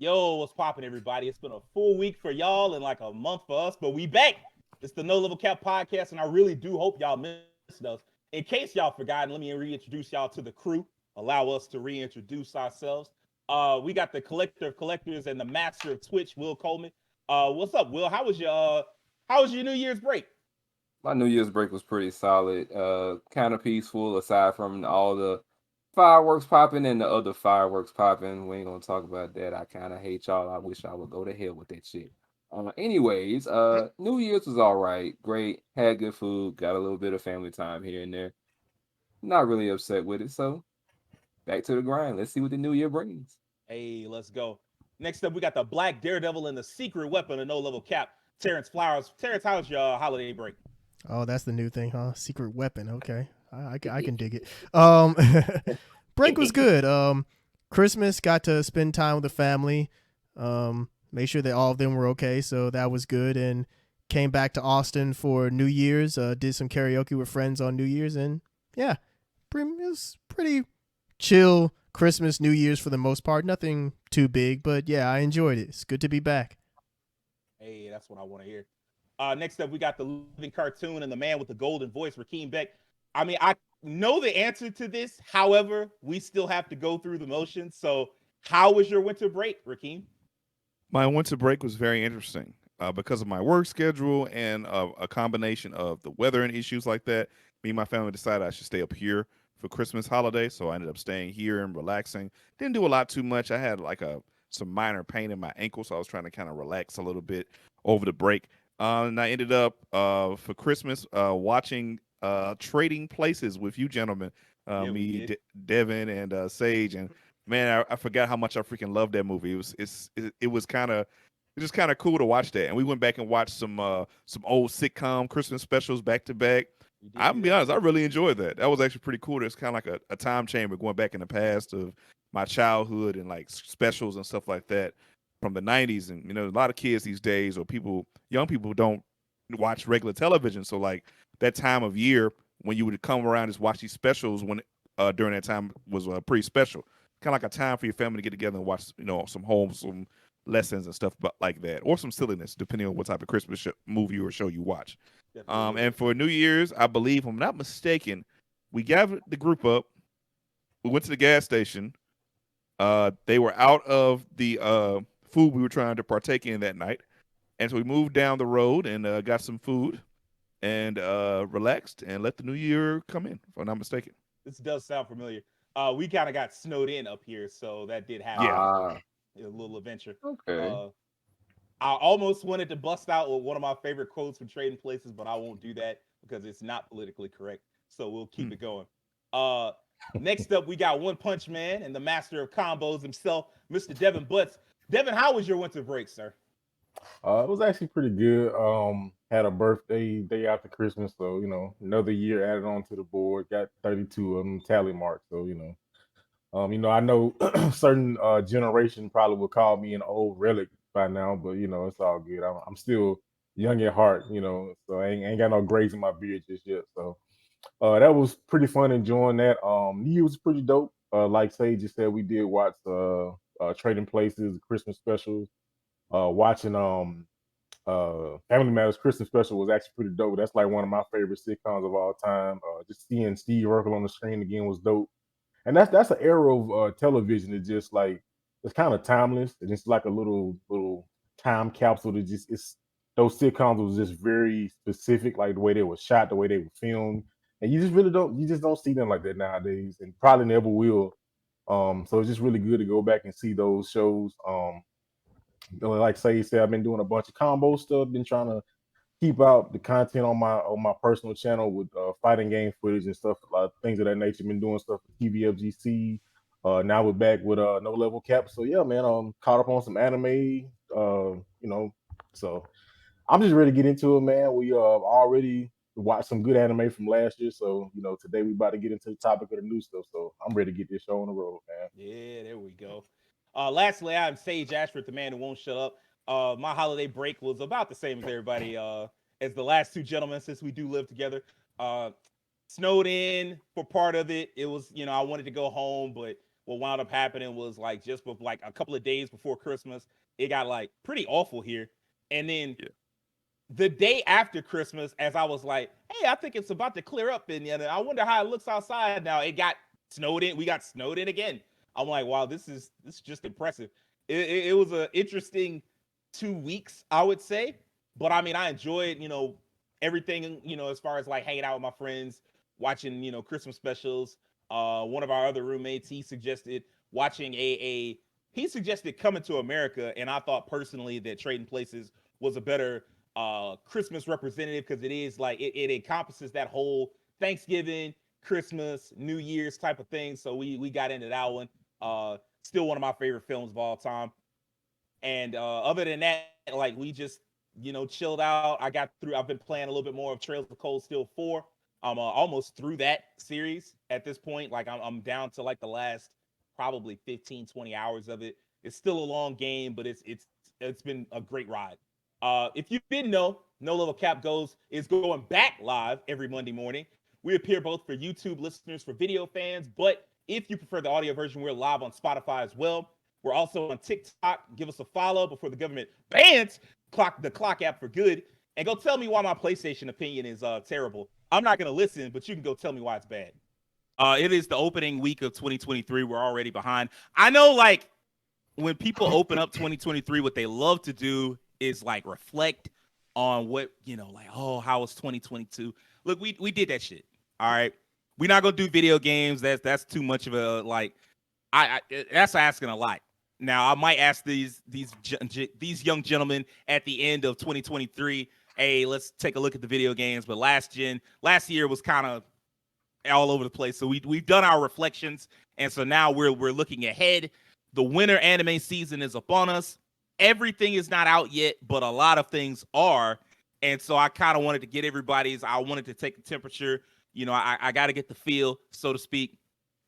Yo, what's poppin', everybody? It's been a full week for y'all and like a month for us, but we back. It's the No Level Cap podcast, and I really do hope y'all missed us. In case y'all forgotten, let me reintroduce y'all to the crew. Allow us to reintroduce ourselves. We got the collector of collectors and the master of Twitch, Will Coleman. What's up, Will? How was your New Year's break? My New Year's break was pretty solid. Kind of peaceful aside from all the fireworks popping and the other fireworks popping. We ain't gonna talk about that. I kind of hate y'all. I wish I would go to hell with that shit. Anyways, New Year's was all right. Great. Had good food. Got a little bit of family time here and there. Not really upset with it. So back to the grind. Let's see what the new year brings. Hey, let's go. Next up, we got the Black Daredevil and the secret weapon of No Level Cap, Terrence Flowers. Terrence, how's your holiday break? Oh, that's the new thing, huh? Secret weapon. Okay, I can dig it. Um, break was good. Christmas got to spend time with the family. Made sure that all of them were okay, so that was good. And came back to Austin for New Year's. Did some karaoke with friends on New Year's, and yeah, it was pretty chill Christmas, New Year's for the most part. Nothing too big, but yeah, I enjoyed it. It's good to be back. Hey, that's what I want to hear. Next up, we got the living cartoon and the man with the golden voice, Rakeem Beck. I know the answer to this. However, we still have to go through the motions. So, how was your winter break, Rakeem? My winter break was very interesting because of my work schedule and a combination of the weather and issues like that. Me and my family decided I should stay up here for Christmas holiday, so I ended up staying here and relaxing. Didn't do a lot too much. I had like a some minor pain in my ankle, so I was trying to kind of relax a little bit over the break. And I ended up for Christmas watching Trading Places with you gentlemen, Yeah, we me, did. Devin, and Sage, and man, I forgot how much I freaking love that movie. It was kind of just kind of cool to watch that. And we went back and watched some old sitcom Christmas specials back to back. We did I'm do gonna be that honest, I too. really enjoyed that. That was actually pretty cool. It's kind of like a time chamber going back in the past of my childhood and like specials and stuff like that from the '90s. And a lot of kids these days or young people don't watch regular television. So like that time of year when you would come around and just watch these specials when during that time was pretty special. Kind of like a time for your family to get together and watch some wholesome lessons and stuff like that, or some silliness depending on what type of Christmas movie or show you watch. Definitely And is. for New Year's, I believe, if I'm not mistaken, we gathered the group up. We went to the gas station. They were out of the food we were trying to partake in that night, and so we moved down the road and got some food and relaxed and let the new year come in. If I'm not mistaken. This does sound familiar. We kind of got snowed in up here, so that did happen. Yeah. A little adventure. Okay. Uh, I almost wanted to bust out with one of my favorite quotes from Trading Places, but I won't do that because it's not politically correct. So we'll keep Hmm. it going. Uh, Next up, we got One Punch Man and the master of combos himself, Mr. Devin Butts. Devin, how was your winter break, sir? It was actually pretty good. Had a birthday day after Christmas, so another year added on to the board. Got 32 of them tally marks. So I know certain generation probably would call me an old relic by now, but it's all good. I'm still young at heart, so I ain't got no grays in my beard just yet. So that was pretty fun enjoying that. New Year was pretty dope. Like Sage just said, we did watch Trading Places, Christmas specials. Watching Family Matters Christmas special was actually pretty dope. That's like one of my favorite sitcoms of all time. Just seeing Steve Urkel on the screen again was dope. And that's an era of television that just like it's kind of timeless. And it's like a little time capsule that just it's those sitcoms was just very specific, like the way they were shot, the way they were filmed. And you just don't see them like that nowadays and probably never will. So it's just really good to go back and see those shows. Like say you said, I've been doing a bunch of combo stuff. Been trying to keep out the content on my personal channel with fighting game footage and stuff, a lot of things of that nature. Been doing stuff with TVFGC. Now we're back with No Level Cap. So yeah, man, caught up on some anime. You know, so I'm just ready to get into it, man. We already watched some good anime from last year, so today we about to get into the topic of the new stuff. So I'm ready to get this show on the road, man. Yeah, there we go. Lastly, I'm Sage Ashford, the man who won't shut up. My holiday break was about the same as everybody, as the last two gentlemen, since we do live together. Uh, Snowed in for part of it. It was, I wanted to go home, but what wound up happening was like just with like a couple of days before Christmas, it got like pretty awful here. And then the day after Christmas, as I was like, hey, I think it's about to clear up in the I wonder how it looks outside now. It got snowed in. We got snowed in again. I'm like, wow, this is just impressive. It was an interesting 2 weeks, I would say. But I mean, I enjoyed, everything, as far as like hanging out with my friends, watching, Christmas specials. One of our other roommates, he suggested watching he suggested Coming to America, and I thought personally that Trading Places was a better Christmas representative because it is like it encompasses that whole Thanksgiving, Christmas, New Year's type of thing. So we got into that one. Still one of my favorite films of all time. And other than that, like we just chilled out. I've been playing a little bit more of Trails of Cold Steel 4. I'm almost through that series at this point. Like I'm down to like the last probably 15, 20 hours of it. It's still a long game, but it's been a great ride. If you didn't know, No Level Cap Goes is going back live every Monday morning. We appear both for YouTube listeners, for video fans, but if you prefer the audio version, we're live on Spotify as well. We're also on TikTok. Give us a follow before the government bans the clock app for good. And go tell me why my PlayStation opinion is terrible. I'm not going to listen, but you can go tell me why it's bad. It is the opening week of 2023. We're already behind. I know, like, when people open up 2023, what they love to do is, like, reflect on what, like, oh, how was 2022? Look, we did that shit, all right? We're not going to do video games. That's too much of a, like, that's asking a lot. Now, I might ask these young gentlemen at the end of 2023, hey, let's take a look at the video games. But last year was kind of all over the place. So we've done our reflections, and so now we're looking ahead. The winter anime season is upon us. Everything is not out yet, but a lot of things are. And so I kind of wanted to get I wanted to take the temperature. I got to get the feel, so to speak.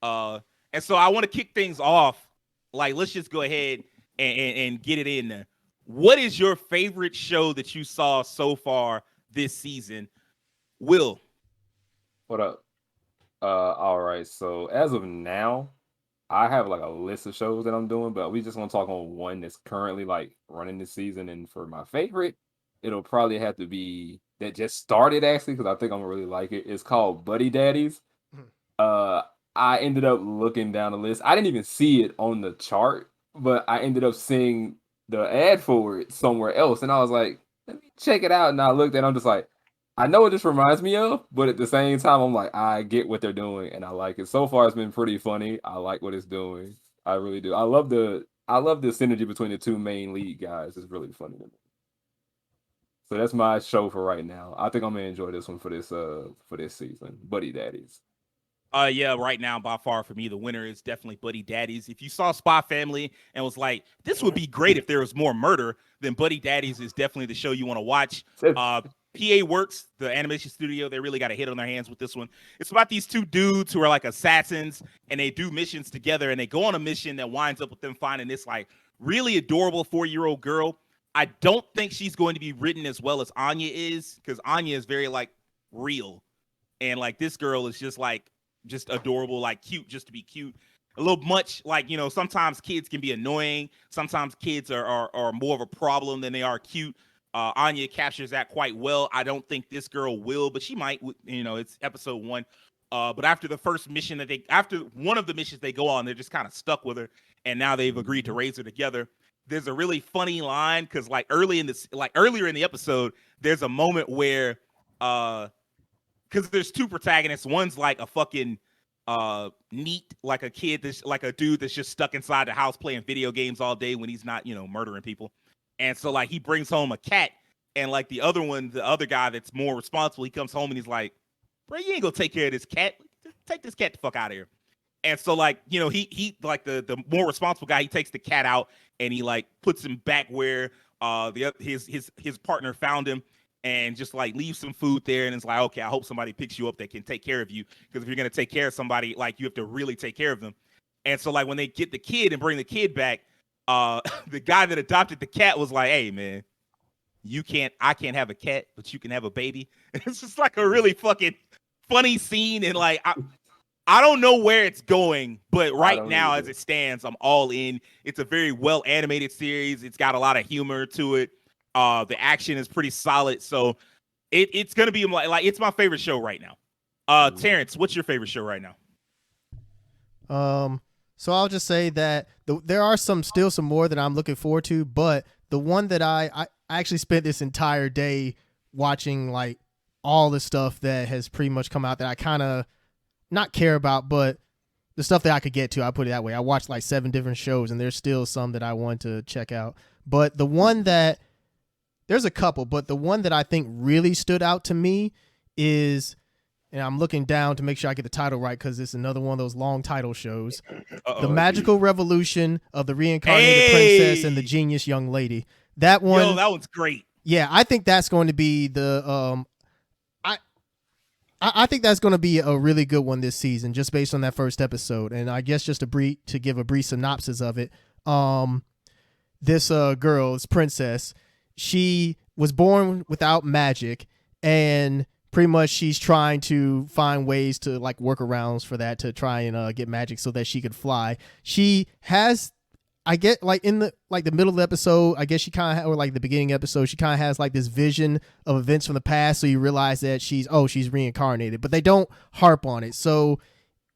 And so I want to kick things off. Like, let's just go ahead and get it in there. What is your favorite show that you saw so far this season? Will? What up? All right. So as of now, I have like a list of shows that I'm doing, but we just want to talk on one that's currently like running this season. And for my favorite, it'll probably have to be that just started actually, because I think I'm gonna really like it. It's called Buddy Daddies. I ended up looking down the list. I didn't even see it on the chart, but I ended up seeing the ad for it somewhere else, and I was like, let me check it out. And I looked, and I'm just like, I know what this reminds me of, but at the same time, I'm like, I get what they're doing, and I like it. So far, it's been pretty funny. I like what it's doing. I really do. I love the synergy between the two main lead guys. It's really funny to me. So that's my show for right now. I think I'm gonna enjoy this one for this season. Buddy Daddies. Yeah, right now, by far for me, the winner is definitely Buddy Daddies. If you saw Spy Family and was like, this would be great if there was more murder, then Buddy Daddies is definitely the show you want to watch. PA Works, the animation studio, they really got a hit on their hands with this one. It's about these two dudes who are like assassins, and they do missions together, and they go on a mission that winds up with them finding this like really adorable 4-year-old girl. I don't think she's going to be written as well as Anya is, because Anya is very like real, and like this girl is just adorable, like cute, just to be cute. A little much, like, sometimes kids can be annoying. Sometimes kids are more of a problem than they are cute. Anya captures that quite well. I don't think this girl will, but she might. It's episode 1. But after the first mission after one of the missions they go on, they're just kind of stuck with her, and now they've agreed to raise her together. There's a really funny line because earlier in the episode, there's a moment where because there's two protagonists. One's like a fucking neat, like a kid that's like a dude that's just stuck inside the house playing video games all day when he's not, murdering people. And so like he brings home a cat, and like the other guy that's more responsible, he comes home and he's like, bro, you ain't gonna take care of this cat. Take this cat the fuck out of here. And so like, he like the more responsible guy, he takes the cat out and he like puts him back where his partner found him, and just like leave some food there. And it's like, okay, I hope somebody picks you up that can take care of you. Because if you're going to take care of somebody, like, you have to really take care of them. And so like when they get the kid and bring the kid back, the guy that adopted the cat was like, hey man, I can't have a cat, but you can have a baby. And it's just like a really fucking funny scene. And like, I don't know where it's going, but right don't now, either. as it stands, I'm all in. It's a very well animated series. It's got a lot of humor to it. The action is pretty solid, so it's gonna be like it's my favorite show right now. Terrence, what's your favorite show right now? So I'll just say that there are still some more that I'm looking forward to, but the one that I actually spent this entire day watching, like all the stuff that has pretty much come out that I kind of not care about, but the stuff that I could get to, I put it that way. I watched like 7 different shows, and there's still some that I want to check out. But the one that there's a couple, but the one that I think really stood out to me is, and I'm looking down to make sure I get the title right because it's another one of those long title shows. The Magical Revolution of the Reincarnated Princess and the Genius Young Lady. That one. Yo, that one's great. Yeah, I think that's going to be the I think that's going to be a really good one this season, just based on that first episode. And I guess just to give a brief synopsis of it, this girl, this princess, she was born without magic, and pretty much she's trying to find ways to like workarounds for that to try and get magic so that she could fly. She has, I get like in the middle of the episode, I guess she kind of, or like the beginning episode, she kind of has like this vision of events from the past. So you realize that she's reincarnated, but they don't harp on it. So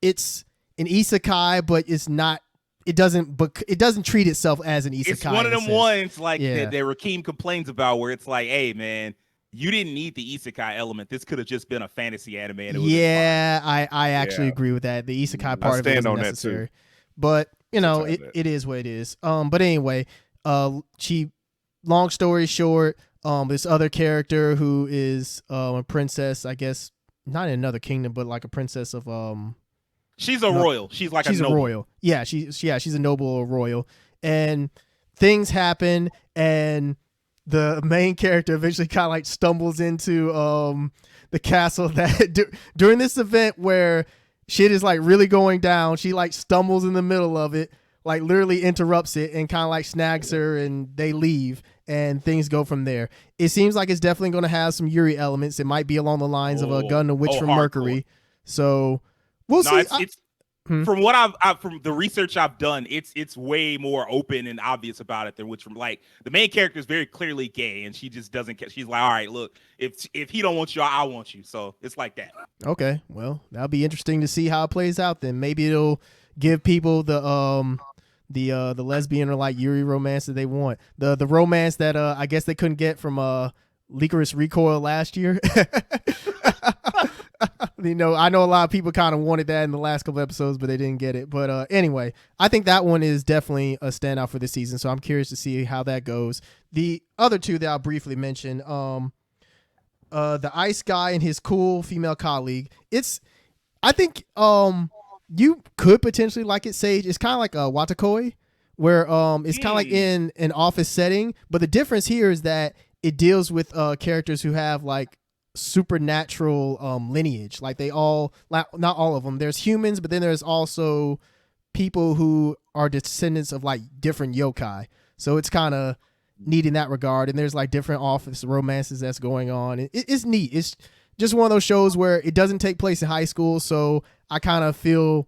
it's an isekai, but it's not. It doesn't treat itself as an isekai. It's one of them ones like that Rakeem complains about, where it's like, hey man, you didn't need the isekai element. This could have just been a fantasy anime. And it was I actually agree with that. The isekai part of it isn't necessary, but you know, it is what it is. But anyway, long story short, this other character who is a princess, I guess not in another kingdom, but like a princess of she's a royal. She's like she's a noble. royal. Yeah, she's a noble or royal, and things happen, and the main character eventually kind of like stumbles into the castle that during this event where shit is like really going down. She like stumbles in the middle of it, like literally interrupts it and kind of like snags her, and they leave and things go from there. It seems like it's definitely going to have some Yuri elements. It might be along the lines of a Gun the Witch from hardcore. Mercury. So we'll see. It's from what I've from the research I've done, it's way more open and obvious about it than which from like the main character is very clearly gay, and she just doesn't care. She's like, all right, look, if he don't want you, I want you. So it's like that. Okay, well, that'll be interesting to see how it plays out. Then maybe it'll give people the lesbian or like Yuri romance that they want. The romance that I guess they couldn't get from Licorice Recoil last year. You know, I know a lot of people kind of wanted that in the last couple episodes, but they didn't get it. But anyway, I think that one is definitely a standout for this season. So I'm curious to see how that goes. The other two that I'll briefly mention, the ice guy and his cool female colleague. I think you could potentially like it, Sage. It's kind of like a Watakoi, where it's kind of like in an office setting. But the difference here is that it deals with characters who have like supernatural lineage. Like they all, not all of them. There's humans, but then there's also people who are descendants of like different yokai. So it's kind of neat in that regard. And there's like different office romances that's going on. It's neat. It's just one of those shows where it doesn't take place in high school. So I kind of feel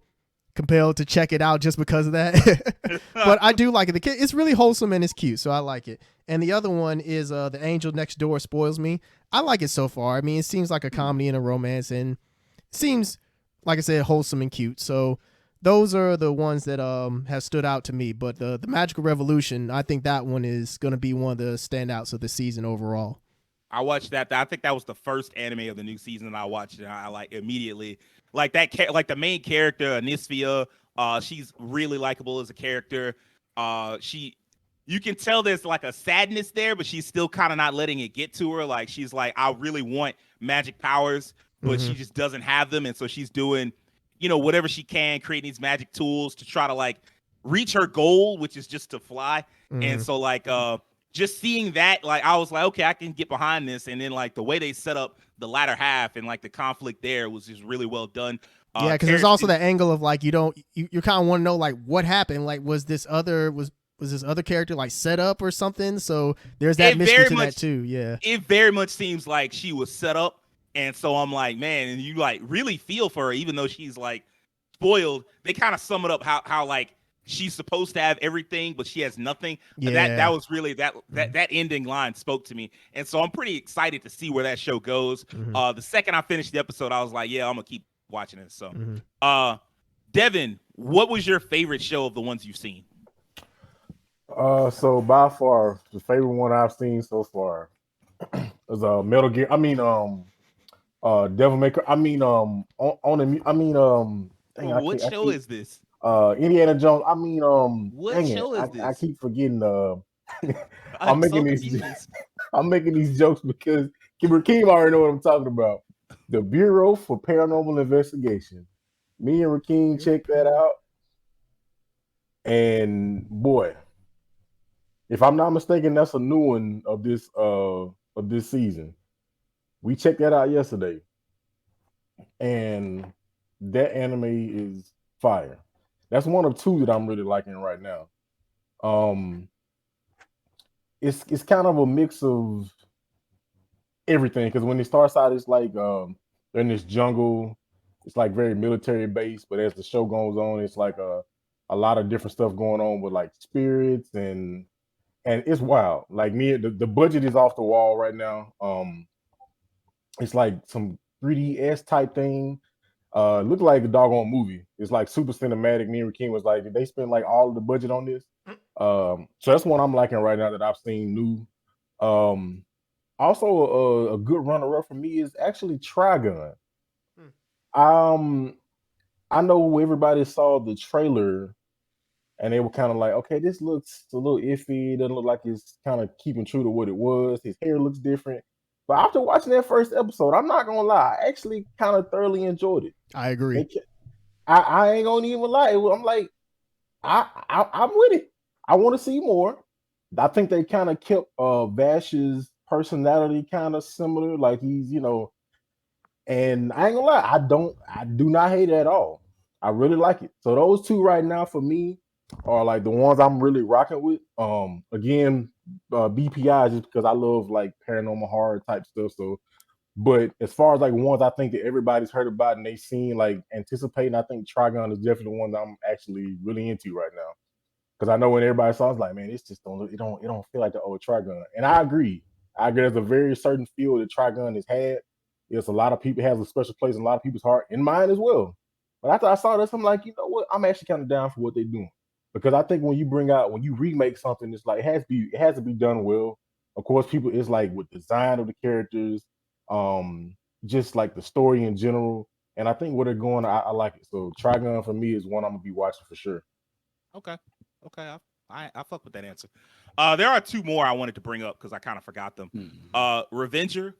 compelled to check it out just because of that. But I do like it. It's really wholesome and it's cute, so I like it. And the other one is The Angel Next Door Spoils Me. I like it so far. I mean, it seems like a comedy and a romance, and it seems, like I said, wholesome and cute. So those are the ones that have stood out to me. But the Magical Revolution, I think that one is going to be one of the standouts of the season overall. I watched that. I think that was the first anime of the new season that I watched, and I like immediately like that. Like the main character, Anisphia, she's really likable as a character. You can tell there's like a sadness there, but she's still kind of not letting it get to her. Like she's like, I really want magic powers, but she just doesn't have them, and so she's doing, whatever she can, creating these magic tools to try to like reach her goal, which is just to fly. And so like just seeing that, like I was like, okay, I can get behind this. And then like the way they set up the latter half and like the conflict there was just really well done. Yeah, because there's also that angle of like you kind of want to know like what happened. Like was this other character like set up or something? So there's that mystery to that too. Yeah, it very much seems like she was set up, and so I'm like, man, and you like really feel for her, even though she's like spoiled, they kind of sum it up how like she's supposed to have everything, but she has nothing. Yeah. That was really that ending line spoke to me, and so I'm pretty excited to see where that show goes. Mhm. The second I finished the episode, I was like, yeah, I'm gonna keep watching it. So, Mhm. Devin, what was your favorite show of the ones you've seen? So by far the favorite one I've seen so far is Metal Gear. I mean, Devil May Cry. I mean, on the. I mean, dang, I What can't. I show keep is this? Indiana Jones. I mean, What dang it, show is I this? keep forgetting. I'm I'm so making these. confused. I'm making these jokes because Rakeem already know what I'm talking about. The Bureau for Paranormal Investigation. Me and Rakeem checked that out, and boy, if I'm not mistaken, that's a new one of this season. We checked that out yesterday, and that anime is fire. That's one of two that I'm really liking right now. Um, it's kind of a mix of everything because when it starts out, it's like they're in this jungle. It's like very military based, but as the show goes on, it's like a lot of different stuff going on with like spirits and it's wild. Like the budget is off the wall right now. It's like some 3DS type thing. Looked like a doggone movie. It's like super cinematic. Me and Rakim was like, did they spend like all of the budget on this? So that's one I'm liking right now that I've seen new. Um, Also, a good runner-up for me is actually Trigun. Um, I know everybody saw the trailer and they were kind of like, okay, this looks a little iffy. It doesn't look like it's kind of keeping true to what it was. His hair looks different. But after watching that first episode, I'm not gonna lie, I actually kind of thoroughly enjoyed it. I agree. I ain't gonna even lie. I'm like, I'm with it. I want to see more. I think they kind of kept Vash's personality kind of similar. Like he's, and I ain't gonna lie, I do not hate it at all. I really like it. So those two right now for me are like the ones I'm really rocking with. Again, BPI just because I love like paranormal horror type stuff. So, but as far as like ones I think that everybody's heard about and they seen like anticipating, I think Trigon is definitely the one that I'm actually really into right now. Because I know when everybody saw, it's like, man, it's just don't feel like the old Trigun. And I agree. There's a very certain feel that Trigun has had. It's a lot of people has a special place in a lot of people's heart, and mine as well. But after I saw this, I'm like, you know what? I'm actually kind of down for what they're doing. Because I think when you remake something, it's like it has to be done well. Of course, people it's like with design of the characters, just like the story in general. And I think where they're going, I like it. So Trigun for me is one I'm gonna be watching for sure. Okay. I fuck with that answer. There are two more I wanted to bring up because I kind of forgot them. Revenger,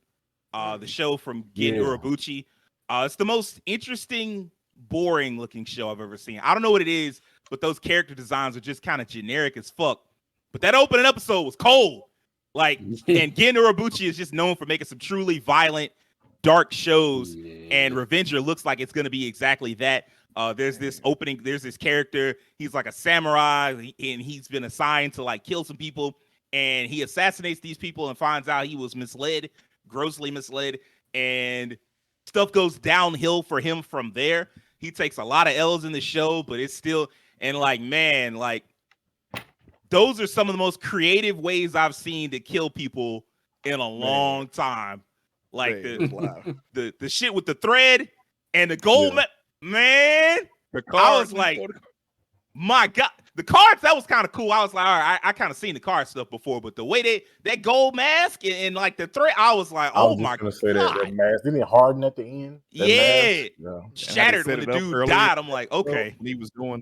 the show from Gen Yeah. Urobuchi. It's the most interesting, boring looking show I've ever seen. I don't know what it is, but those character designs are just kind of generic as fuck. But that opening episode was cold. Like, and Gen Urobuchi is just known for making some truly violent, dark shows, and Revenger looks like it's going to be exactly that. There's this character. He's like a samurai, and he's been assigned to like kill some people, and he assassinates these people and finds out he was grossly misled, and stuff goes downhill for him from there. He takes a lot of L's in the show, but it's still, and like, man, like those are some of the most creative ways I've seen to kill people in a long time. Like the shit with the thread and the gold, man. The I was like, my God, the cards, that was kind of cool. I was like, all right, I kind of seen the card stuff before, but the way that gold mask and like the thread, I was like, oh my God. Say that mask didn't it harden at the end? Yeah. Yeah. Shattered when the dude died. I'm like, okay. He was doing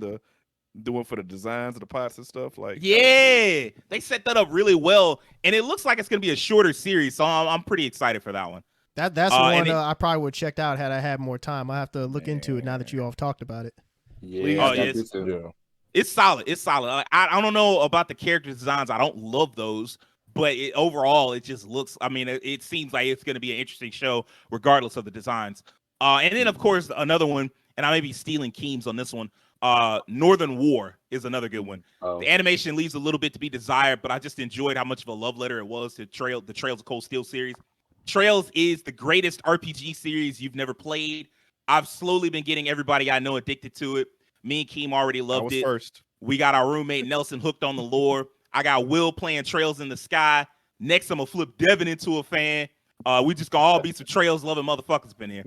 for the designs of the pots and stuff. Like, yeah, they set that up really well, and it looks like it's gonna be a shorter series, so I'm pretty excited for that one. That's one I probably would have checked out had I had more time. I have to look into it now that you all have talked about it. Yeah, it's solid. It's solid. Like, I don't know about the character designs. I don't love those, but overall, it just looks. I mean, it seems like it's going to be an interesting show, regardless of the designs. And then, of course, another one, and I may be stealing Keem's on this one. Northern War is another good one. The animation leaves a little bit to be desired, but I just enjoyed how much of a love letter it was to the Trails of Cold Steel series. Trails is the greatest RPG series you've never played. I've slowly been getting everybody I know addicted to it. Me and Keem already I loved was it. first. We got our roommate Nelson hooked on the lore. I got Will playing Trails in the Sky. Next, I'm gonna flip Devin into a fan. We just gonna all be some Trails loving motherfuckers up in here.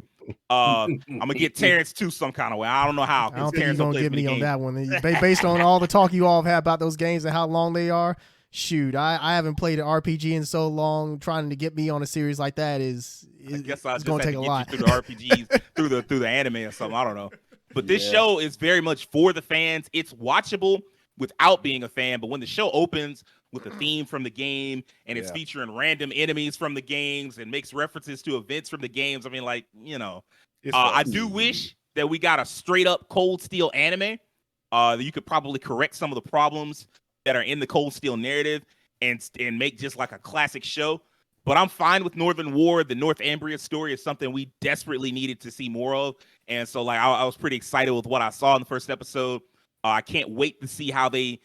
I'm gonna get Terrence too some kind of way. I don't know how. I don't think Terrence you're gonna play as get many me on games. that one. Based on all the talk you all have had about those games and how long they are. Shoot, I haven't played an RPG in so long. Trying to get me on a series like that I guess I it's just going had to to take a get lot. you through the RPGs, through the anime or something. I don't know. But this show is very much for the fans. It's watchable without being a fan. But when the show opens with a theme from the game and it's featuring random enemies from the games and makes references to events from the games, I mean, like, I do wish that we got a straight up Cold Steel anime. That you could probably correct some of the problems that are in the Cold Steel narrative and make just like a classic show. But I'm fine with Northern War. The Northumbria story is something we desperately needed to see more of. And so, like, I was pretty excited with what I saw in the first episode. I can't wait to see how they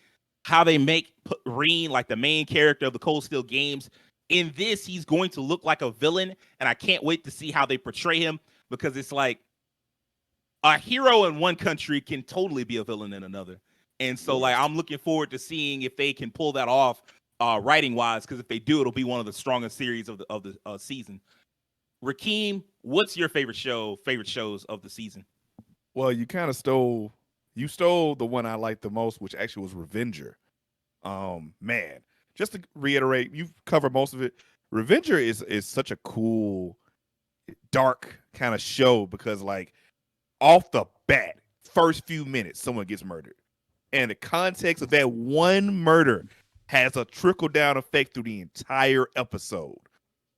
make Reen, like the main character of the Cold Steel games. In this, he's going to look like a villain, and I can't wait to see how they portray him, because it's like a hero in one country can totally be a villain in another. And so, like, I'm looking forward to seeing if they can pull that off writing wise, because if they do, it'll be one of the strongest series of the season. Rakeem, what's your favorite shows of the season? Well, you kind of stole the one I liked the most, which actually was Revenger. Man, just to reiterate, you've covered most of it. Revenger is such a cool, dark kind of show, because like off the bat, first few minutes, someone gets murdered. And the context of that one murder has a trickle-down effect through the entire episode.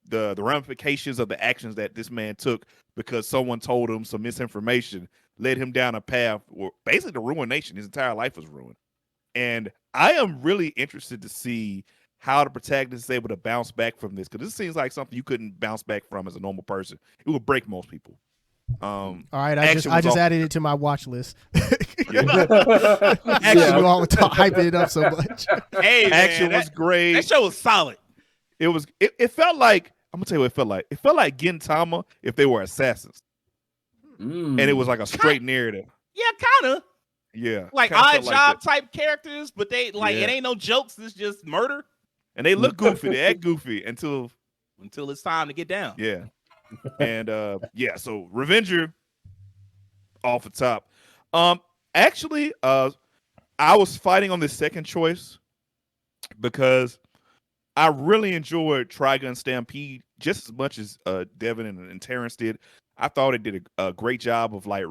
The ramifications of the actions that this man took because someone told him some misinformation led him down a path where basically the ruination. His entire life was ruined. And I am really interested to see how the protagonist is able to bounce back from this, because this seems like something you couldn't bounce back from as a normal person. It would break most people. All right, I just added it to my watch list. Yeah. Actually, you all hyping it up so much. Hey, man, action was great. That show was solid. It felt like, I'm gonna tell you what it felt like. It felt like Gintama if they were assassins. And it was like a straight narrative. Yeah, kind of. Yeah. Like Odd Job type characters, but they it ain't no jokes. It's just murder. And they look goofy. They act goofy until it's time to get down. Yeah. And so Revenger off the top. Actually, I was fighting on the second choice because I really enjoyed Trigun Stampede just as much as Devin and Terrence did. I thought it did a great job of like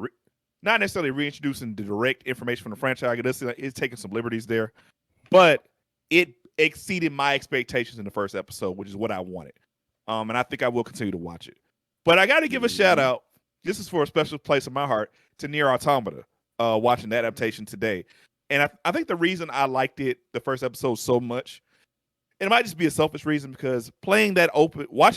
not necessarily reintroducing the direct information from the franchise. It's taking some liberties there, but it exceeded my expectations in the first episode, which is what I wanted. And I think I will continue to watch it. But I got to give a shout out. This is for a special place in my heart to Nier Automata. Watching the adaptation today, and I think the reason I liked it the first episode so much, and it might just be a selfish reason, because watching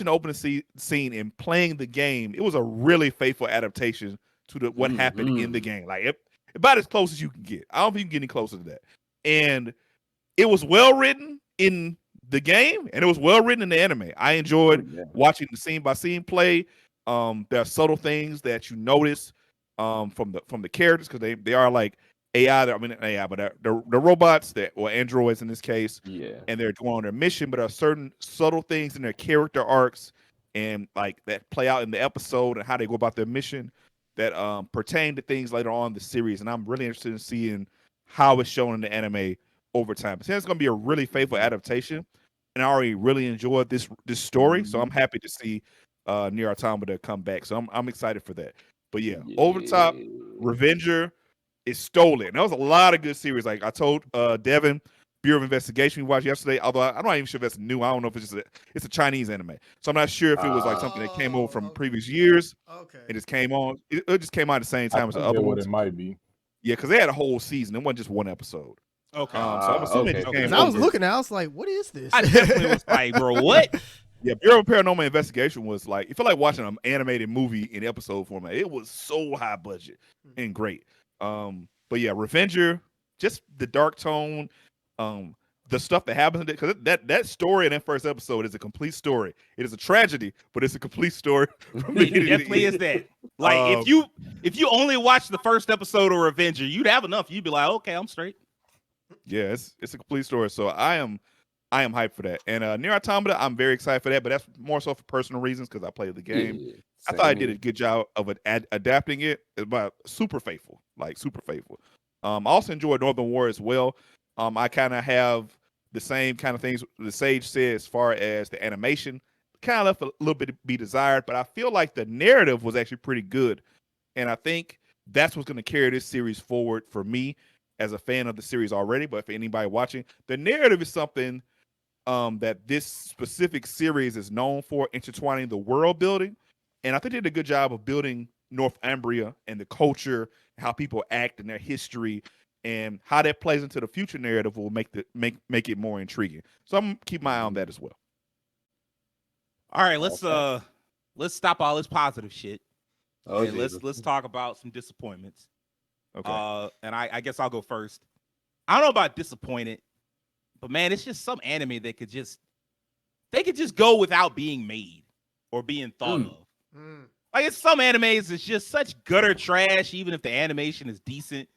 the opening scene and playing the game, it was a really faithful adaptation to what happened in the game. Like about as close as you can get. I don't think you can get any closer to that. And it was well written in the game, and it was well written in the anime. I enjoyed watching the scene by scene play. There are subtle things that you notice from the characters, because they are like AI. I mean, not AI, but they're robots or androids in this case. Yeah. And they're going on their mission, but there are certain subtle things in their character arcs and like that play out in the episode and how they go about their mission that pertain to things later on in the series. And I'm really interested in seeing how it's shown in the anime over time. But it's going to be a really faithful adaptation, and I already really enjoyed this story, so I'm happy to see Nier Automata come back. So I'm excited for that. But yeah, over the top, Revenger is stolen. That was a lot of good series. Like I told Devin, Bureau of Investigation we watched yesterday. Although I'm not even sure if that's new. I don't know if it's a Chinese anime, so I'm not sure if it was like something that came over from previous years. Okay. It just came on. It just came out at the same time as the I other think ones. it might be. Yeah, because they had a whole season. It wasn't just one episode. Okay. So I'm assuming it just came I was over. looking, I was like, "What is this?" I definitely was like, bro, what? Yeah, Bureau of Paranormal Investigation was like, it felt like watching an animated movie in episode format. It was so high budget and great. But yeah, Revenger, just the dark tone, the stuff that happens in it, because that story in that first episode is a complete story. It is a tragedy, but it's a complete story. From It definitely is that. Like if you only watch the first episode of Revenger, you'd have enough. You'd be like, okay, I'm straight. Yeah, it's a complete story. So I am hyped for that. And Nier Automata, I'm very excited for that, but that's more so for personal reasons because I played the game. Yeah, I thought I same did a here. good job of adapting it, but super faithful, like super faithful. I also enjoyed Northern War as well. I kind of have the same kind of things the Sage said as far as the animation. Kind of left a little bit to be desired, but I feel like the narrative was actually pretty good. And I think that's what's going to carry this series forward for me as a fan of the series already. But for anybody watching, the narrative is something that this specific series is known for, intertwining the world building. And I think they did a good job of building Northumbria and the culture, how people act and their history, and how that plays into the future narrative will make it more intriguing. So I'm gonna keep my eye on that as well. All right, let's stop all this positive shit. Oh, And Jesus. let's talk about some disappointments. Okay. And I guess I'll go first. I don't know about disappointed, but man, it's just some anime that could just go without being made or being thought of. Like it's some animes it's just such gutter trash, even if the animation is decent.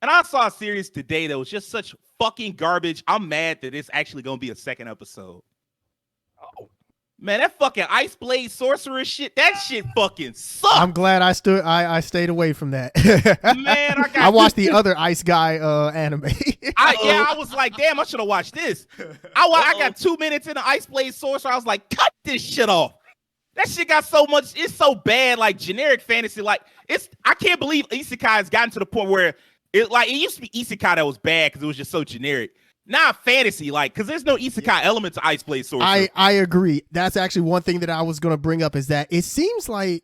And I saw a series today that was just such fucking garbage. I'm mad that it's actually gonna be a second episode. Oh man, that fucking Ice Blade Sorcerer shit, that shit fucking sucks. I'm glad I stayed away from that. Man, I watched the other Ice Guy anime. I was like, damn, I should have watched this. I got 2 minutes in the Ice Blade Sorcerer. I was like, cut this shit off. That shit got so much, it's so bad, like generic fantasy. Like I can't believe Isekai has gotten to the point where it used to be Isekai that was bad because it was just so generic. Now fantasy, like, because there's no Isekai element to Ice Blade Sorcerer. I agree. That's actually one thing that I was gonna bring up is that it seems like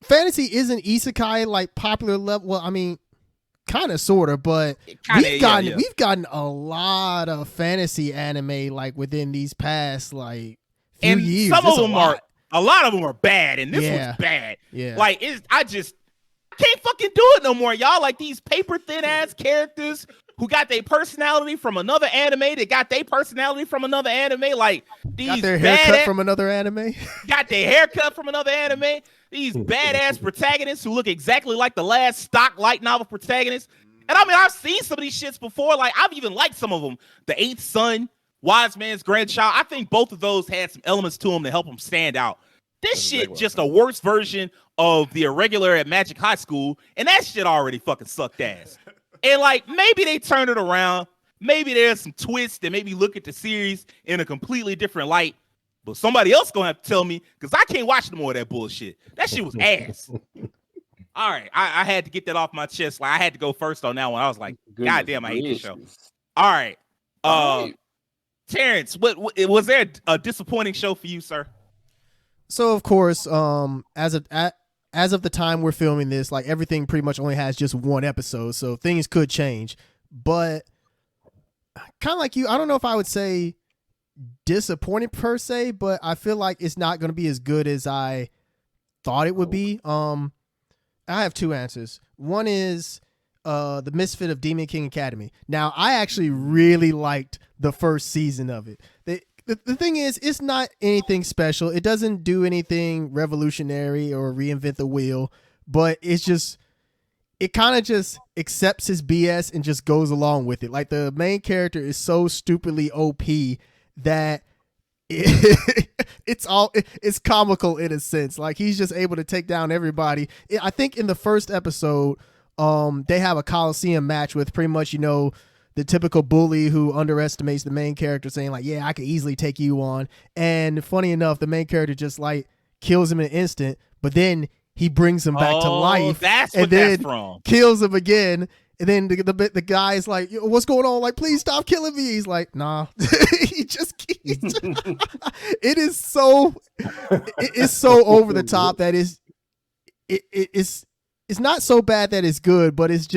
fantasy isn't Isekai like popular level. Well, I mean, kind of, sort of, but we've gotten a lot of fantasy anime like within these past like few and years. Some of them a lot of them are bad, and this one's bad. Yeah, like I can't fucking do it no more, y'all. Like these paper thin ass characters who got their personality from another anime. They got their personality from another anime. Like these got their haircut from another anime. Got their haircut from another anime. These badass protagonists who look exactly like the last stock light novel protagonist. And I mean, I've seen some of these shits before. Like I've even liked some of them. The Eighth Son, Wise Man's Grandchild. I think both of those had some elements to them to help them stand out. This shit just a worse version of the Irregular at Magic High School, and that shit already fucking sucked ass. And like maybe they turn it around. Maybe there's some twists that maybe look at the series in a completely different light. But somebody else gonna have to tell me because I can't watch no more of that bullshit. That shit was ass. All right, I had to get that off my chest. Like I had to go first on that one. I was like, God damn, I hate this show. All right, Terrence, what was there a disappointing show for you, sir? So of course, as of the time we're filming this, like everything pretty much only has just one episode, so things could change. But kind of like you, I don't know if I would say disappointed per se, but I feel like it's not going to be as good as I thought it would be. I have two answers. One is the Misfit of Demon King Academy. Now, I actually really liked the first season of it. The thing is, it's not anything special. It doesn't do anything revolutionary or reinvent the wheel, but it's just, it kind of just accepts his BS and just goes along with it. Like the main character is so stupidly OP that it's comical in a sense. Like he's just able to take down everybody. I think in the first episode, they have a Coliseum match with pretty much, the typical bully who underestimates the main character, saying like, yeah, I could easily take you on. And funny enough, the main character just like kills him in an instant, but then he brings him back to life. That's and what then that's from. Kills him again. And then the guy's like, what's going on? Like, please stop killing me. He's like, nah. He just keeps. It's so over the top that it's not so bad that it's good, but it's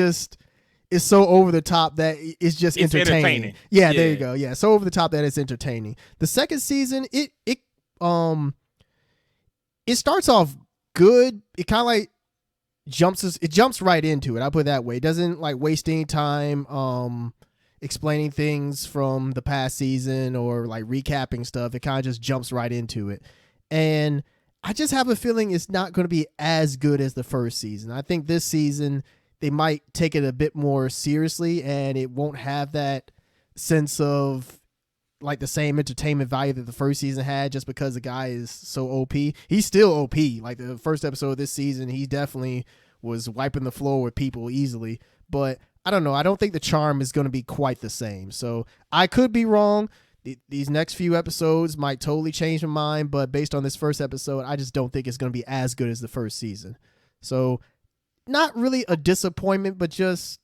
so over the top that it's just entertaining. Yeah, there you go. Yeah, so over the top that it's entertaining. The second season, it starts off good. It kind of like jumps right into it. I'll put it that way. It doesn't like waste any time. explaining things from the past season or like recapping stuff. It kind of just jumps right into it. And I just have a feeling it's not going to be as good as the first season. I think this season they might take it a bit more seriously, and it won't have that sense of like the same entertainment value that the first season had, just because the guy is so OP. He's still OP. Like the first episode of this season, he definitely was wiping the floor with people easily. But I don't know. I don't think the charm is going to be quite the same. So I could be wrong. These next few episodes might totally change my mind, but based on this first episode, I just don't think it's going to be as good as the first season. So not really a disappointment, but just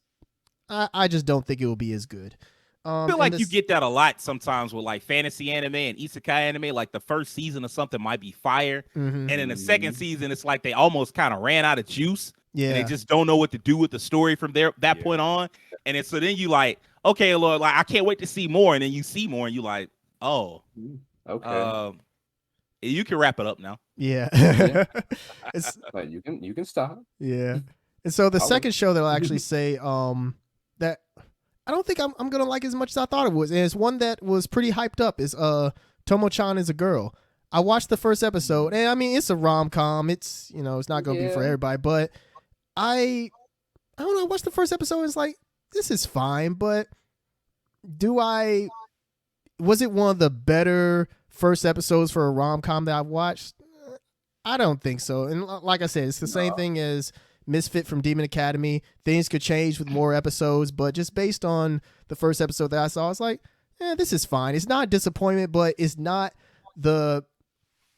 I just don't think it will be as good. I feel like you get that a lot sometimes with like fantasy anime and isekai anime. Like the first season of something might be fire, and in the second season, it's like they almost kind of ran out of juice. Yeah, and they just don't know what to do with the story from that point on. And so then you like, okay, Lord, like I can't wait to see more. And then you see more, and you like, oh, okay, you can wrap it up now. Yeah, but you can stop. Yeah, and so the second show that I'll actually say that I don't think I'm gonna like as much as I thought it was, and it's one that was pretty hyped up. Is Tomo-chan is a Girl. I watched the first episode, and I mean it's a rom-com. It's it's not gonna be for everybody, but I don't know. I watched the first episode, and it's like this is fine, but was it one of the better first episodes for a rom-com that I've watched? I don't think so. And like I said, it's the same thing as Misfit from Demon Academy. Things could change with more episodes, but just based on the first episode that I saw, it's like, this is fine. It's not a disappointment, but it's not the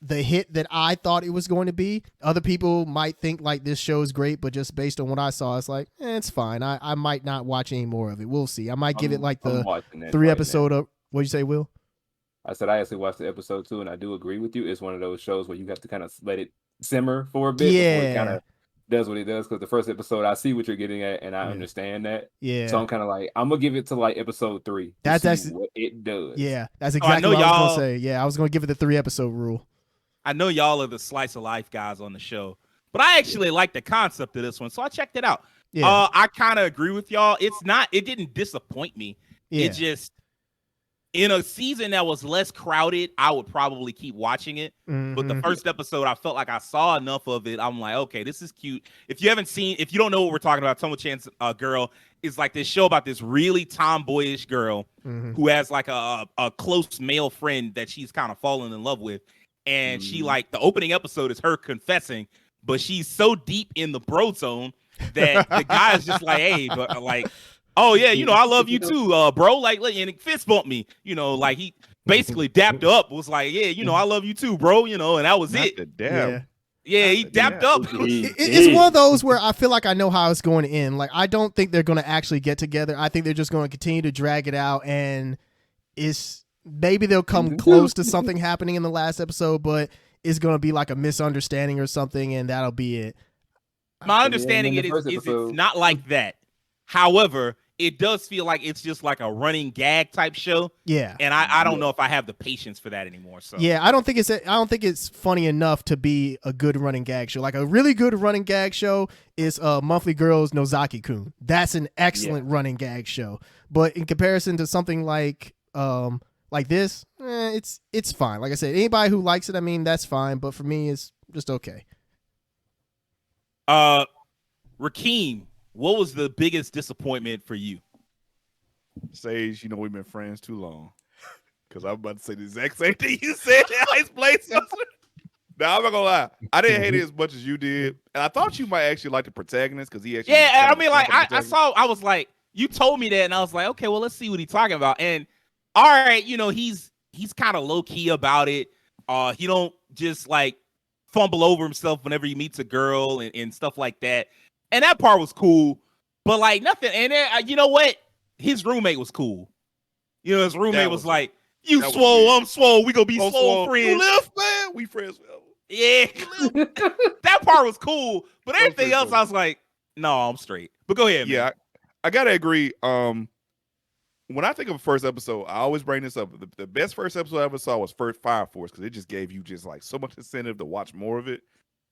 hit that I thought it was going to be. Other people might think like this show is great, but just based on what I saw, it's like, it's fine. I might not watch any more of it. We'll see. I might give it like the 3-episode up. What'd you say, Will? I said I actually watched the episode 2, and I do agree with you. It's one of those shows where you have to kind of let it simmer for a bit before it kind of does what it does. Because the first episode, I see what you're getting at, and I understand that. Yeah. So I'm kind of like, I'm gonna give it to like episode 3. That's what it does. Yeah, that's exactly what I was gonna say. Yeah, I was gonna give it the 3-episode rule. I know y'all are the slice of life guys on the show, but I actually like the concept of this one, so I checked it out. Yeah. I kind of agree with y'all. It didn't disappoint me. Yeah. It just, in a season that was less crowded, I would probably keep watching it. Mm-hmm. But the first episode, I felt like I saw enough of it. I'm like, okay, this is cute. If you don't know what we're talking about, Tomo-chan's Girl is like this show about this really tomboyish girl who has like a close male friend that she's kind of fallen in love with. And she like, the opening episode is her confessing, but she's so deep in the bro zone that the guy is just like, hey, but like, oh yeah, I love you too, bro. Like, and he fist bumped me, like he basically dapped up, was like, yeah, I love you too, bro, and that was it. Yeah, he dapped up. It's one of those where I feel like I know how it's going to end. Like, I don't think they're going to actually get together. I think they're just going to continue to drag it out, and maybe they'll come close to something happening in the last episode, but it's going to be like a misunderstanding or something, and that'll be it. My understanding is it's not like that. However, it does feel like it's just like a running gag type show. Yeah. And I don't know if I have the patience for that anymore. So yeah, I don't think it's funny enough to be a good running gag show. Like a really good running gag show is Monthly Girls Nozaki-kun. That's an excellent running gag show. But in comparison to something like this, it's fine. Like I said, anybody who likes it, I mean, that's fine. But for me, it's just okay. Rakeem, what was the biggest disappointment for you? Sage, we've been friends too long. Because I'm about to say the exact same thing you said in Ice Places. Now, I'm not going to lie. I didn't hate it as much as you did. And I thought you might actually like the protagonist because he actually... Yeah, I mean, like, I was like, you told me that, and I was like, okay, well, let's see what he's talking about. And, all right, he's kind of low-key about it. He don't just, like, fumble over himself whenever he meets a girl and stuff like that. And that part was cool, but like nothing. And then, you know what? His roommate was cool. His roommate was like, "You swole, I'm swole. We gonna be swole friends. You live, man. We friends forever." Yeah, that part was cool, but everything else, I was like, "No, I'm straight." But go ahead. Yeah, man. I gotta agree. When I think of a first episode, I always bring this up. The best first episode I ever saw was Fire Force because it just gave you just like so much incentive to watch more of it.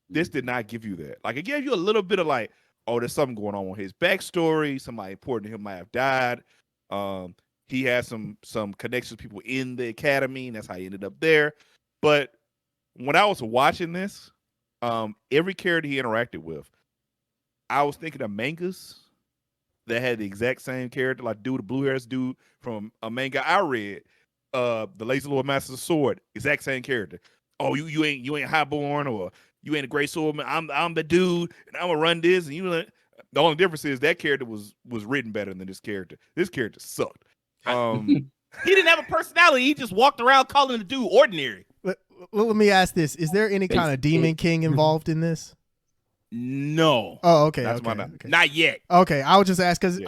This did not give you that. Like it gave you a little bit of like, oh, there's something going on with his backstory. Somebody important to him might have died. He had some connections with people in the academy, and that's how he ended up there. But when I was watching this, every character he interacted with, I was thinking of mangas that had the exact same character, like the blue hairs dude from a manga I read, the Lazy Lord Master of the Sword, exact same character. Oh, you ain't highborn, or you ain't a great swordman. I'm the dude, and I'm gonna run this. And the only difference is that character was written better than this character. This character sucked. He didn't have a personality. He just walked around calling the dude ordinary. Let me ask this: is there any kind of Demon King involved in this? No. Oh, okay. That's okay, okay. Not yet. Okay, I would just ask because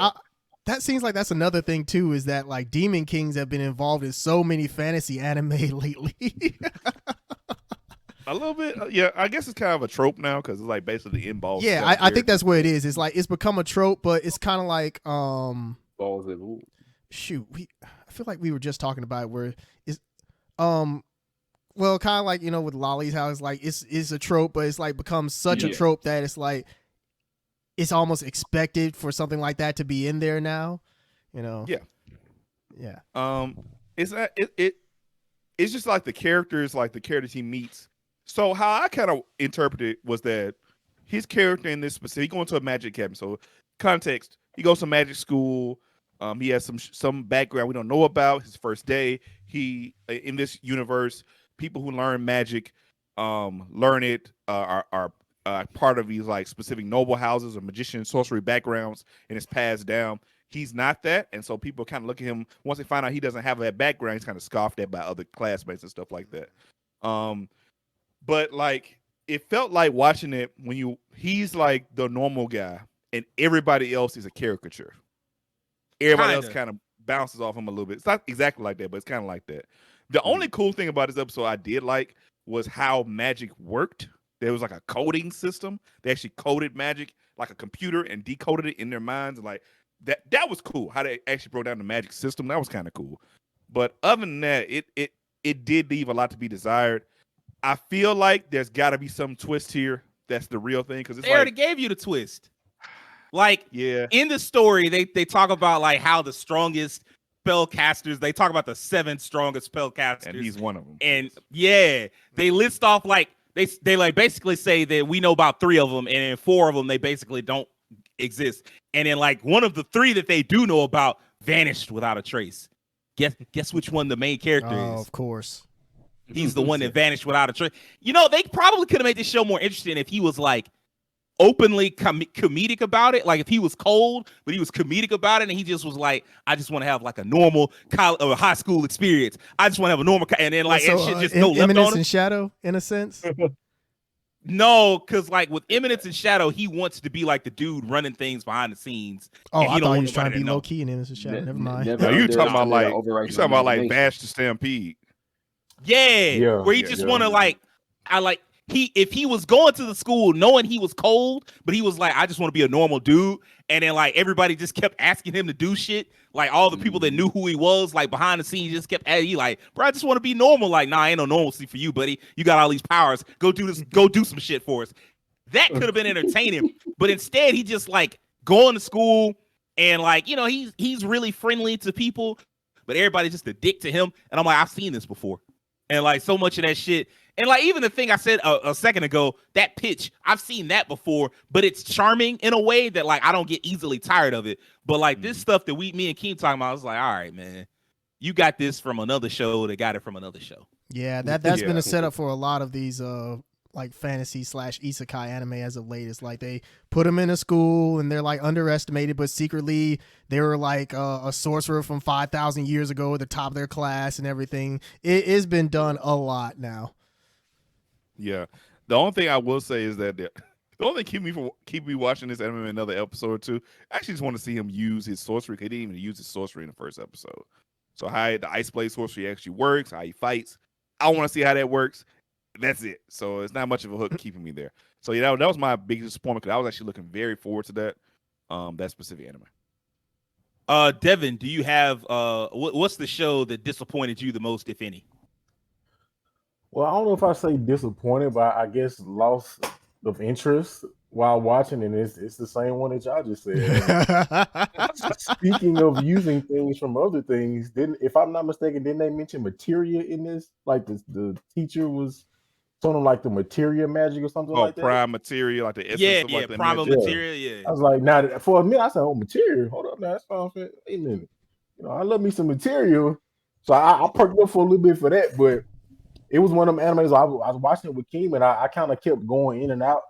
that seems like that's another thing too. Is that like Demon Kings have been involved in so many fantasy anime lately? A little bit, yeah. I guess it's kind of a trope now because it's like basically involved. Yeah, I think that's what it is. It's like it's become a trope, but it's kind of like balls and rules. Shoot, I feel like we were just talking about it where is well, kind of like with lollies, how it's like it's a trope, but it's like becomes such a trope that it's like it's almost expected for something like that to be in there now. Yeah. It's just like the characters he meets. So how I kind of interpreted was that his character in this specific, he going to a magic academy. So context, he goes to magic school. He has some background we don't know about. His first day, he in this universe, people who learn magic, learn it are part of these like specific noble houses or magician sorcery backgrounds, and it's passed down. He's not that, and so people kind of look at him once they find out he doesn't have that background. He's kind of scoffed at by other classmates and stuff like that. But like it felt like watching it when he's like the normal guy, and everybody else is a caricature. Everybody else kind of bounces off him a little bit. It's not exactly like that, but it's kind of like that. The only cool thing about this episode I did like was how magic worked. There was like a coding system. They actually coded magic like a computer and decoded it in their minds. And like that was cool. How they actually broke down the magic system. That was kind of cool. But other than that, it did leave a lot to be desired. I feel like there's got to be some twist here. That's the real thing because they already gave you the twist. Like in the story, they talk about like how the strongest spellcasters. They talk about the 7 strongest spellcasters, and he's one of them. And they list off like they like basically say that we know about 3 of them, and in 4 of them they basically don't exist. And then like one of the 3 that they do know about vanished without a trace. Guess which one the main character is? Of course. He's the one that vanished without a trace. They probably could have made this show more interesting if he was like openly comedic about it. Like if he was cold, but he was comedic about it, and he just was like, I just want to have like a normal college or high school experience. I just want to have a normal, and then like shit just go left Eminence on him. and Shadow, in a sense. No, because like with Eminence and Shadow, he wants to be like the dude running things behind the scenes. Oh, I thought he was trying to be low key in Eminence and Shadow. Never mind. You talking about like Bash the Stampede? Yeah, where he just want to if he was going to the school knowing he was cold, but he was like, I just want to be a normal dude. And then like everybody just kept asking him to do shit. Like all the people that knew who he was, like behind the scenes, just kept asking, like, bro, I just want to be normal. Like, nah, ain't no normalcy for you, buddy. You got all these powers. Go do this. Go do some shit for us. That could have been entertaining, but instead he just like going to school and like, he's really friendly to people, but everybody's just a dick to him. And I'm like, I've seen this before. And like so much of that shit. And like even the thing I said a second ago, that pitch, I've seen that before, but it's charming in a way that like I don't get easily tired of it. But like this stuff that me and Keem talking about, I was like, all right, man, you got this from another show that got it from another show. Yeah, that's been a setup for a lot of these like fantasy / isekai anime as of late. It's like they put them in a school and they're like underestimated, but secretly they were like a sorcerer from 5,000 years ago at the top of their class and everything. It's been done a lot now. Yeah, the only thing I will say is that the only thing keep me watching this anime another episode or two. I actually just want to see him use his sorcery. He didn't even use his sorcery in the first episode. So how the ice blade sorcery actually works, how he fights. I want to see how that works. That's it. So it's not much of a hook keeping me there. So yeah, that was my biggest disappointment because I was actually looking very forward to that specific anime. Devin, do you have what's the show that disappointed you the most, if any? Well, I don't know if I say disappointed, but I guess loss of interest. while watching, and it's the same one that y'all just said. Speaking of using things from other things, didn't if I'm not mistaken, didn't they mention materia in this? Like the teacher was something like the materia magic or something Oh, like that. prime material, like the essence of like the primal magic. material, I was like, now for a minute, I said, "Oh, material. Hold up, now that's fine. Wait a minute. I love me some material." So I perked up for a little bit for that, but it was one of them animes I was watching it with Keem, and I kind of kept going in and out.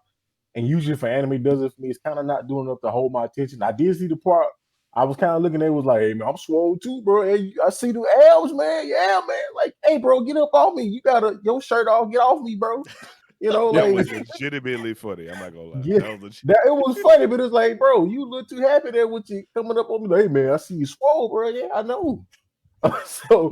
And usually for anime does it for me, it's kind of not doing enough to hold my attention. I did see the part I was kind of looking at, it was like, hey man, I'm swole too, bro. Hey, I see the L's, man. Yeah, man. Like, hey, bro, get up on me. You got your shirt off, get off me, bro. That Like was legitimately funny. I'm not gonna lie. yeah, it was funny, but it's like, bro, you look too happy there with you coming up on me. Like, hey man, I see you swole, bro. Yeah, I know. So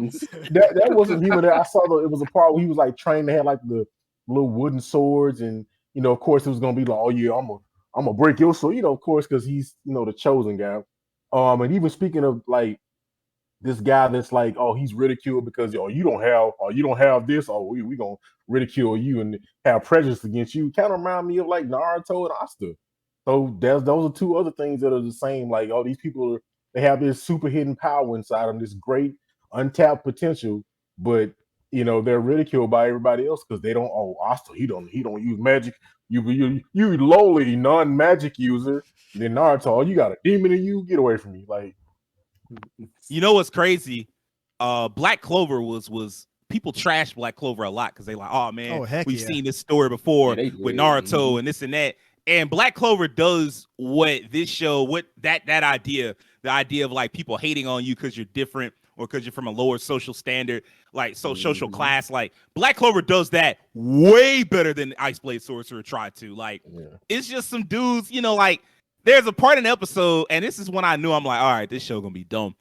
that wasn't humor. That I saw it was a part where he was like trained to have like the little wooden swords, and of course it was gonna be like, oh yeah, I'm gonna break your sword, of course, because he's the chosen guy. And even speaking of like this guy that's like, oh, he's ridiculed because you don't have this, oh we gonna ridicule you and have prejudice against you. Kind of remind me of like Naruto and Asta. So those are two other things that are the same. Like all these people they have this super hidden power inside them, this great untapped potential, but they're ridiculed by everybody else because they don't. Oh, Asta, he don't use magic. You lowly non-magic user. Then Naruto, oh, you got a demon in you. Get away from me, like. You know what's crazy? Black Clover was people trash Black Clover a lot because they like, oh man, we've seen this story before with Naruto and this and that. And Black Clover does what this show, what that idea, the idea of like people hating on you because you're different or because you're from a lower social standard, like social class. Like Black Clover does that way better than Ice Blade Sorcerer tried to. Like it's just some dudes, like. There's a part in the episode, and this is when I knew I'm like, all right, this show gonna be dumb.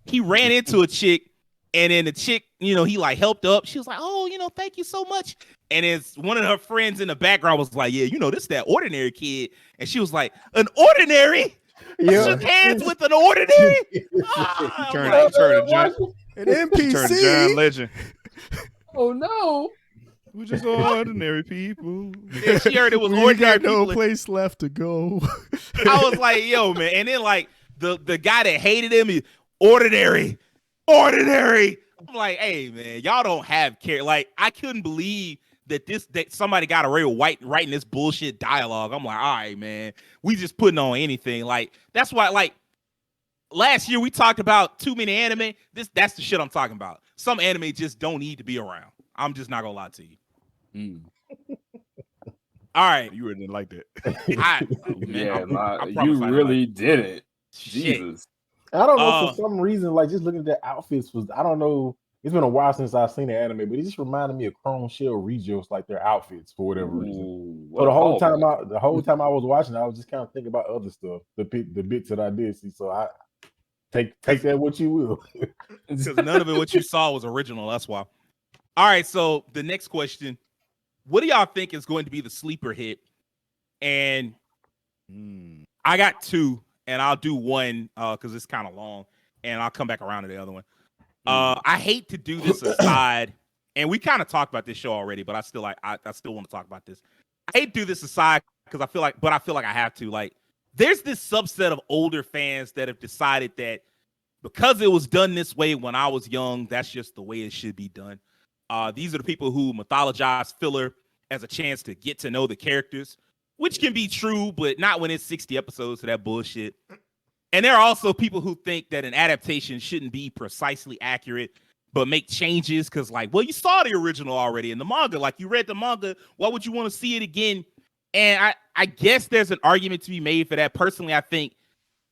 He ran into a chick, and then the chick, he like helped up. She was like, oh, thank you so much. And it's one of her friends in the background was like, yeah, this is that ordinary kid. And she was like, an ordinary? Yeah. Shook hands with an ordinary? Turn an NPC. John Legend. Oh no. We're just ordinary people. Yeah, she heard it was we ordinary got no people. place left to go. I was like, yo, man. And then like the guy that hated him, he, ordinary. I'm like, hey, man, y'all don't have care. Like, I couldn't believe that somebody got away with writing this bullshit dialogue. I'm like, all right, man, we just putting on anything. Like, that's why, like, last year we talked about too many anime. That's the shit I'm talking about. Some anime just don't need to be around. I'm just not gonna lie to you. All right, you really didn't like that. You really did it. Jesus. I don't know, for some reason, like just looking at the outfits I don't know. It's been a while since I've seen the anime, but it just reminded me of Chrome Shell Regios, like their outfits for whatever reason. So the whole time I was watching, I was just kind of thinking about other stuff, the bits that I did see. So I take that what you will, because none of it what you saw was original. That's why. All right, so the next question, what do y'all think is going to be the sleeper hit? And I got two, and I'll do one because it's kind of long, and I'll come back around to the other one. I hate to do this aside, and we kind of talked about this show already, but I still want to talk about this. I hate to do this aside because I feel like I have to. Like, there's this subset of older fans that have decided that because it was done this way when I was young, that's just the way it should be done. These are the people who mythologize filler as a chance to get to know the characters, which can be true, but not when it's 60 episodes of that bullshit. And there are also people who think that an adaptation shouldn't be precisely accurate, but make changes because, like, well, you saw the original already in the manga. Like, you read the manga. Why would you want to see it again? And I guess there's an argument to be made for that. Personally, I think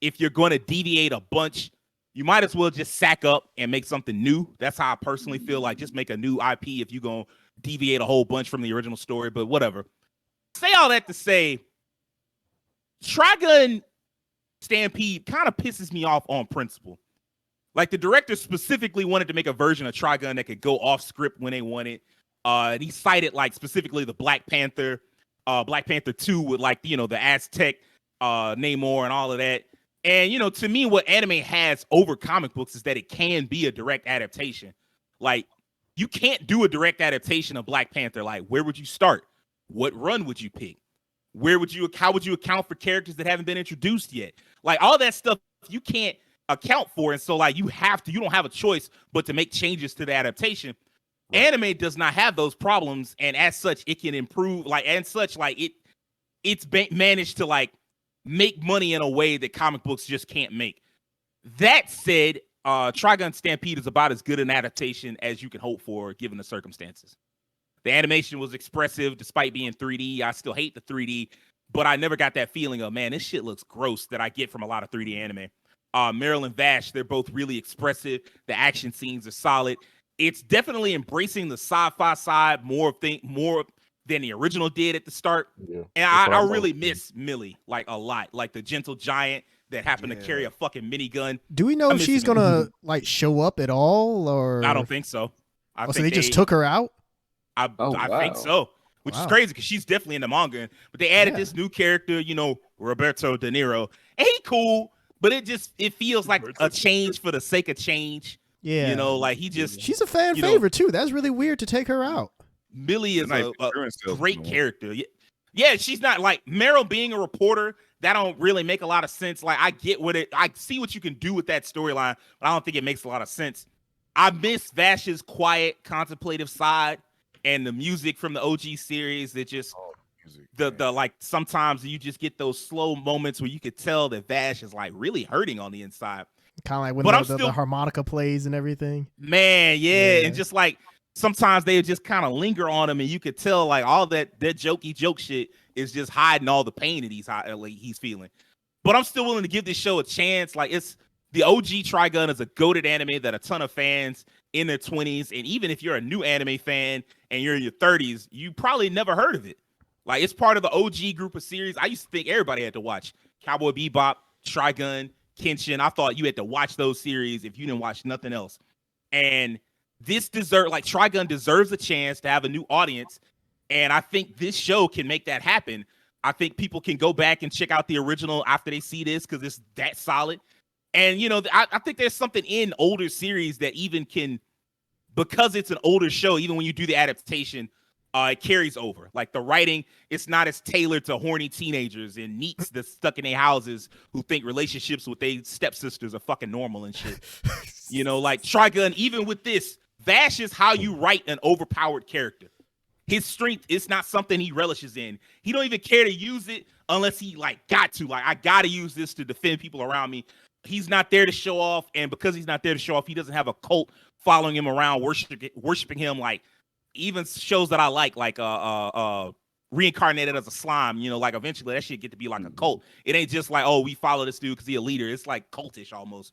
if you're going to deviate a bunch, you might as well just sack up and make something new. That's how I personally feel. Like, just make a new IP if you're going to deviate a whole bunch from the original story. But whatever. Say all that to say, Trigun Stampede kind of pisses me off on principle. Like, the director specifically wanted to make a version of Trigun that could go off script when they wanted. And he cited, like, specifically the Black Panther 2 with, like, the Aztec Namor and all of that. And, to me, what anime has over comic books is that it can be a direct adaptation. Like, you can't do a direct adaptation of Black Panther. Like, where would you start? What run would you pick? How would you account for characters that haven't been introduced yet? Like all that stuff you can't account for, and so like you don't have a choice but to make changes to the adaptation. Right. Anime does not have those problems, and as such, it can improve. It's managed to like make money in a way that comic books just can't make. That said, Trigun Stampede is about as good an adaptation as you can hope for given the circumstances. The animation was expressive despite being 3D. I still hate the 3D, but I never got that feeling of, man, this shit looks gross that I get from a lot of 3D anime. Meryl and Vash, they're both really expressive. The action scenes are solid. It's definitely embracing the sci-fi side more than the original did at the start. Yeah, and I really miss Millie like a lot, like the gentle giant that happened to carry a fucking minigun. Do we know if she's gonna like show up at all, or I don't think so. So they just took her out. I think so, which is crazy because she's definitely in the manga. But they added this new character, Roberto De Niro, and he cool, but it feels like a change for the sake of change. Yeah, like she's a fan favorite too. That's really weird to take her out. Millie is a great character. Yeah, she's not like Meryl being a reporter. That don't really make a lot of sense. Like I see what you can do with that storyline, but I don't think it makes a lot of sense. I miss Vash's quiet, contemplative side. And the music from the OG series, that just the like sometimes you just get those slow moments where you could tell that Vash is like really hurting on the inside. Kind of like when the harmonica plays and everything. Man, yeah. And just like sometimes they just kind of linger on him, and you could tell like all that jokey joke shit is just hiding all the pain that he's feeling. But I'm still willing to give this show a chance. Like it's the OG Trigun is a goated anime that a ton of fans in their 20s, and even if you're a new anime fan and you're in your 30s, you probably never heard of it. Like it's part of the OG group of series. I used to think everybody had to watch Cowboy Bebop, Trigun, Kenshin. I thought you had to watch those series if you didn't watch nothing else. And Trigun deserves a chance to have a new audience, and I think this show can make that happen. I think people can go back and check out the original after they see this because it's that solid. And, I think there's something in older series that even can, because it's an older show, even when you do the adaptation, it carries over. Like the writing, it's not as tailored to horny teenagers and neeks that's stuck in their houses who think relationships with their stepsisters are fucking normal and shit. Like Trigun, even with this, Vash is how you write an overpowered character. His strength is not something he relishes in. He don't even care to use it unless he got to. Like, I got to use this to defend people around me. He's not there to show off, and because he's not there to show off, he doesn't have a cult following him around, worshiping him. Like even shows that I like Reincarnated as a Slime. Like eventually that shit get to be like a cult. It ain't just like, oh, we follow this dude because he's a leader. It's like cultish almost.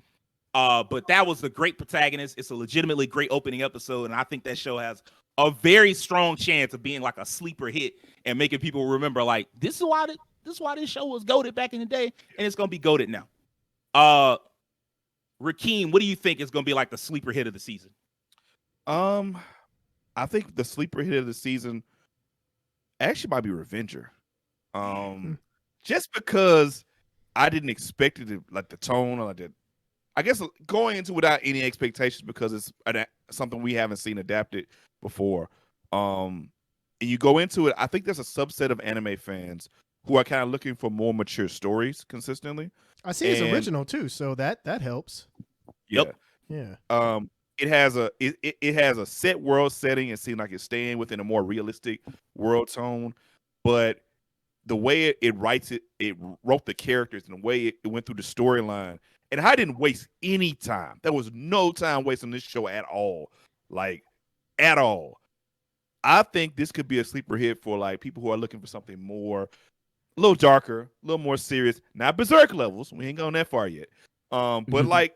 But that was a great protagonist. It's a legitimately great opening episode, and I think that show has a very strong chance of being like a sleeper hit and making people remember like this is why this show was goated back in the day, and it's gonna be goated now. Rakeem, what do you think is going to be like the sleeper hit of the season? I think the sleeper hit of the season actually might be Revenger. Just because I didn't expect it to, like the tone or like that. I guess going into without any expectations because it's something we haven't seen adapted before. And you go into it, I think there's a subset of anime fans who are kind of looking for more mature stories consistently. I see it's original too, so that helps. Yep. Yeah. It has a set world setting. It seems like it's staying within a more realistic world tone, but the way it wrote the characters and the way it went through the storyline, and I didn't waste any time. There was no time wasted on this show at all, like at all. I think this could be a sleeper hit for like people who are looking for something more, a little darker, a little more serious. Not Berserk levels. We ain't gone that far yet. But like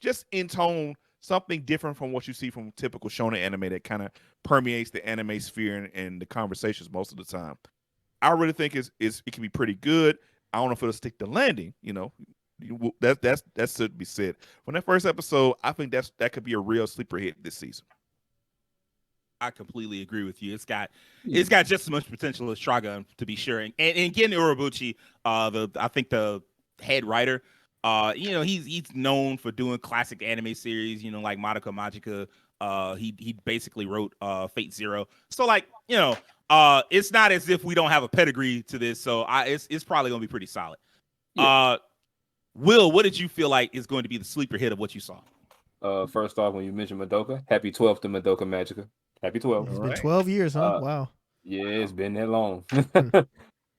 just in tone, something different from what you see from typical shonen anime that kind of permeates the anime sphere and the conversations most of the time. I really think it can be pretty good. I don't know if it'll stick the landing. That's to be said. From that first episode, I think that could be a real sleeper hit this season. I completely agree with you. It's got just as much potential as Trigun, to be sure. And Gen Urobuchi, I think the head writer, he's known for doing classic anime series, like Madoka Magica. He basically wrote Fate Zero. So like, It's not as if we don't have a pedigree to this, so it's probably gonna be pretty solid. Yeah. Will, what did you feel like is going to be the sleeper hit of what you saw? First off, when you mentioned Madoka, happy 12th to Madoka Magica. Happy 12th. It's been 12 years, huh? Wow. Yeah, it's been that long.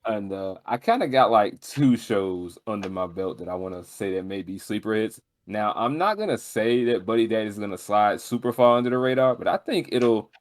And I kind of got like 2 shows under my belt that I want to say that may be sleeper hits. Now, I'm not gonna say that Buddy Daddy is gonna slide super far under the radar, but I think it'll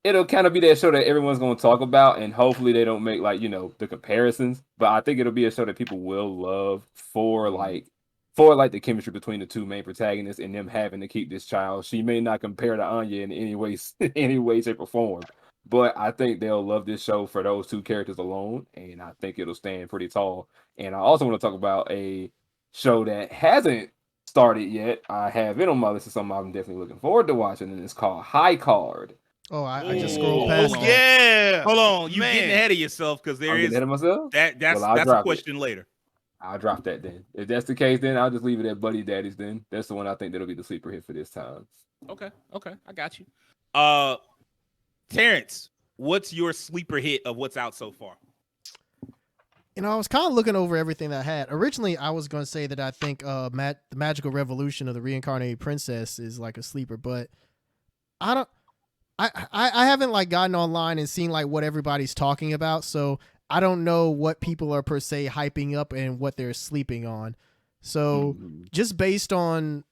kind of be that show that everyone's gonna talk about, and hopefully they don't make like the comparisons. But I think it'll be a show that people will love for the chemistry between the 2 main protagonists and them having to keep this child. She may not compare to Anya in any way, shape, or form. But I think they'll love this show for those 2 characters alone, and I think it'll stand pretty tall. And I also want to talk about a show that hasn't started yet. I have it on my list of something I'm definitely looking forward to watching, and it's called High Card. Oh, I just scrolled past that. Yeah. Hold on, you getting ahead of yourself because I'm getting ahead of myself? that's a question later. I'll drop that then. If that's the case, then I'll just leave it at Buddy Daddy's then. That's the one I think that'll be the sleeper hit for this time. Okay, I got you. Terrence, what's your sleeper hit of what's out so far? I was kind of looking over everything that I had. Originally, I was going to say that I think the Magical Revolution of the Reincarnated Princess is like a sleeper, but I haven't like gotten online and seen like what everybody's talking about, so I don't know what people are per se hyping up and what they're sleeping on. So just based on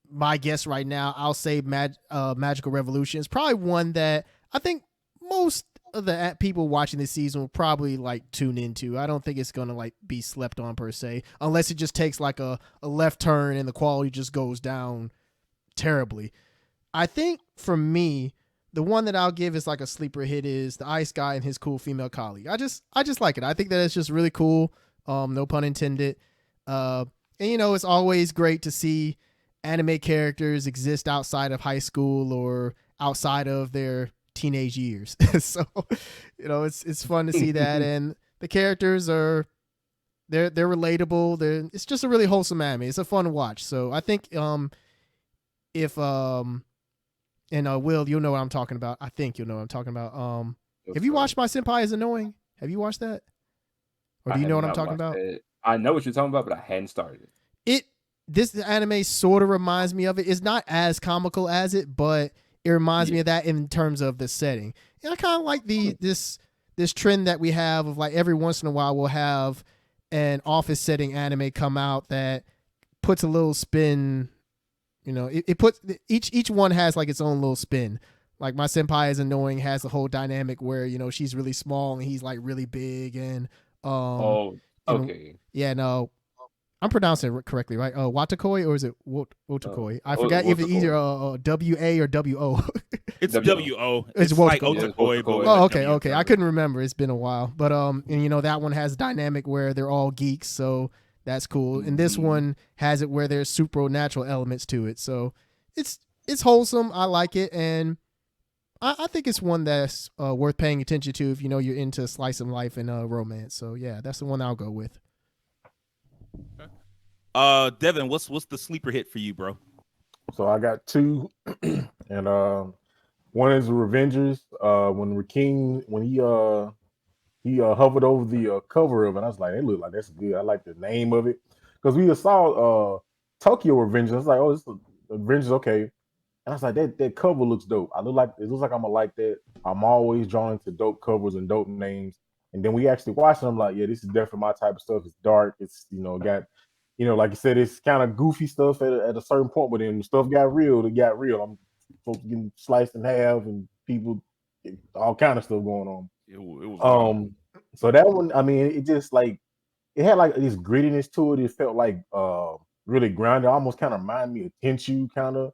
my guess right now, I'll say Magical Revolution is probably one that I think most of the people watching this season will probably like tune into. I don't think it's going to like be slept on per se, unless it just takes like a left turn and the quality just goes down terribly. I think for me, the one that I'll give is like a sleeper hit is the Ice Guy and his cool female colleague. I just like it. I think that it's just really cool. No pun intended. And it's always great to see anime characters exist outside of high school or outside of their teenage years. So, it's fun to see that, and the characters are they're relatable. It's just a really wholesome anime. It's a fun watch. So I think if Will, you'll know what I'm talking about. I think you'll know what I'm talking about. Have you watched My Senpai is Annoying? Have you watched that? Or do you know what I'm talking about? I know what you're talking about, but I hadn't started it. This anime sort of reminds me of it. It's not as comical as it, but it reminds me of that in terms of the setting. And I kind of like this trend that we have of like every once in a while we'll have an office setting anime come out that puts a little spin. It puts each one has like its own little spin. Like My Senpai is Annoying has a whole dynamic where she's really small and he's like really big and okay. I'm pronouncing it correctly, right? Watakoi, or is it Wotakoi? I forgot if it's either W-A or W-O. It's W-O. It's like Wotakoi. Otakoi. Oh, okay. I couldn't remember. It's been a while. But that one has a dynamic where they're all geeks, so that's cool. And this one has it where there's supernatural elements to it. So it's wholesome. I like it, and I think it's one that's worth paying attention to if you're into slice of life and romance. So yeah, that's the one I'll go with. Devin, what's the sleeper hit for you, bro? So I got 2, and one is the Revengers. When he hovered over the cover of it, I was like, it looked like that's good. I like the name of it because we saw Tokyo Revengers. I was like, oh, this is Revengers, okay. And I was like, that cover looks dope. It looks like I'm gonna like that. I'm always drawn into dope covers and dope names. And then we actually watched it. I'm like, yeah, this is definitely my type of stuff. It's dark. It's got like you said, it's kind of goofy stuff at a certain point, but then stuff got real. It got real. I'm folks getting sliced in half and people, all kind of stuff going on. It was so that one, I mean, it just like it had like this grittiness to it. It felt like really grounded. Almost kind of reminded me of Tenchu, kind of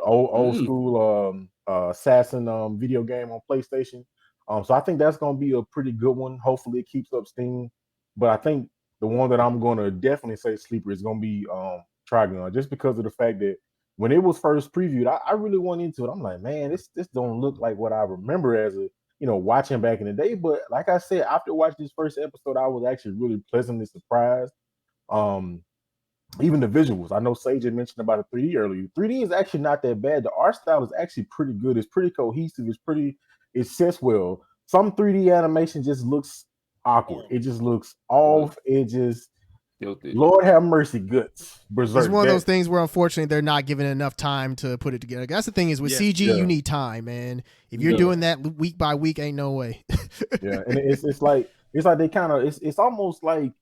old school assassin video game on PlayStation. So I think that's gonna be a pretty good one. Hopefully, it keeps up steam. But I think the one that I'm gonna definitely say sleeper is gonna be Trigun, just because of the fact that when it was first previewed, I really went into it. I'm like, man, this don't look like what I remember as a watching back in the day. But like I said, after watching this first episode, I was actually really pleasantly surprised. Even the visuals. I know Sage had mentioned about the 3D earlier. 3D is actually not that bad. The art style is actually pretty good. It's pretty cohesive. It's pretty it sets well. Some 3D animation just looks awkward. It just looks off. It just Tilted. Lord have mercy, guts. Berserk. It's one of those things where unfortunately they're not given enough time to put it together. That's the thing is with CG, you need time, man. If you're doing that week by week, ain't no way. Yeah, and it's like they kind of it's almost like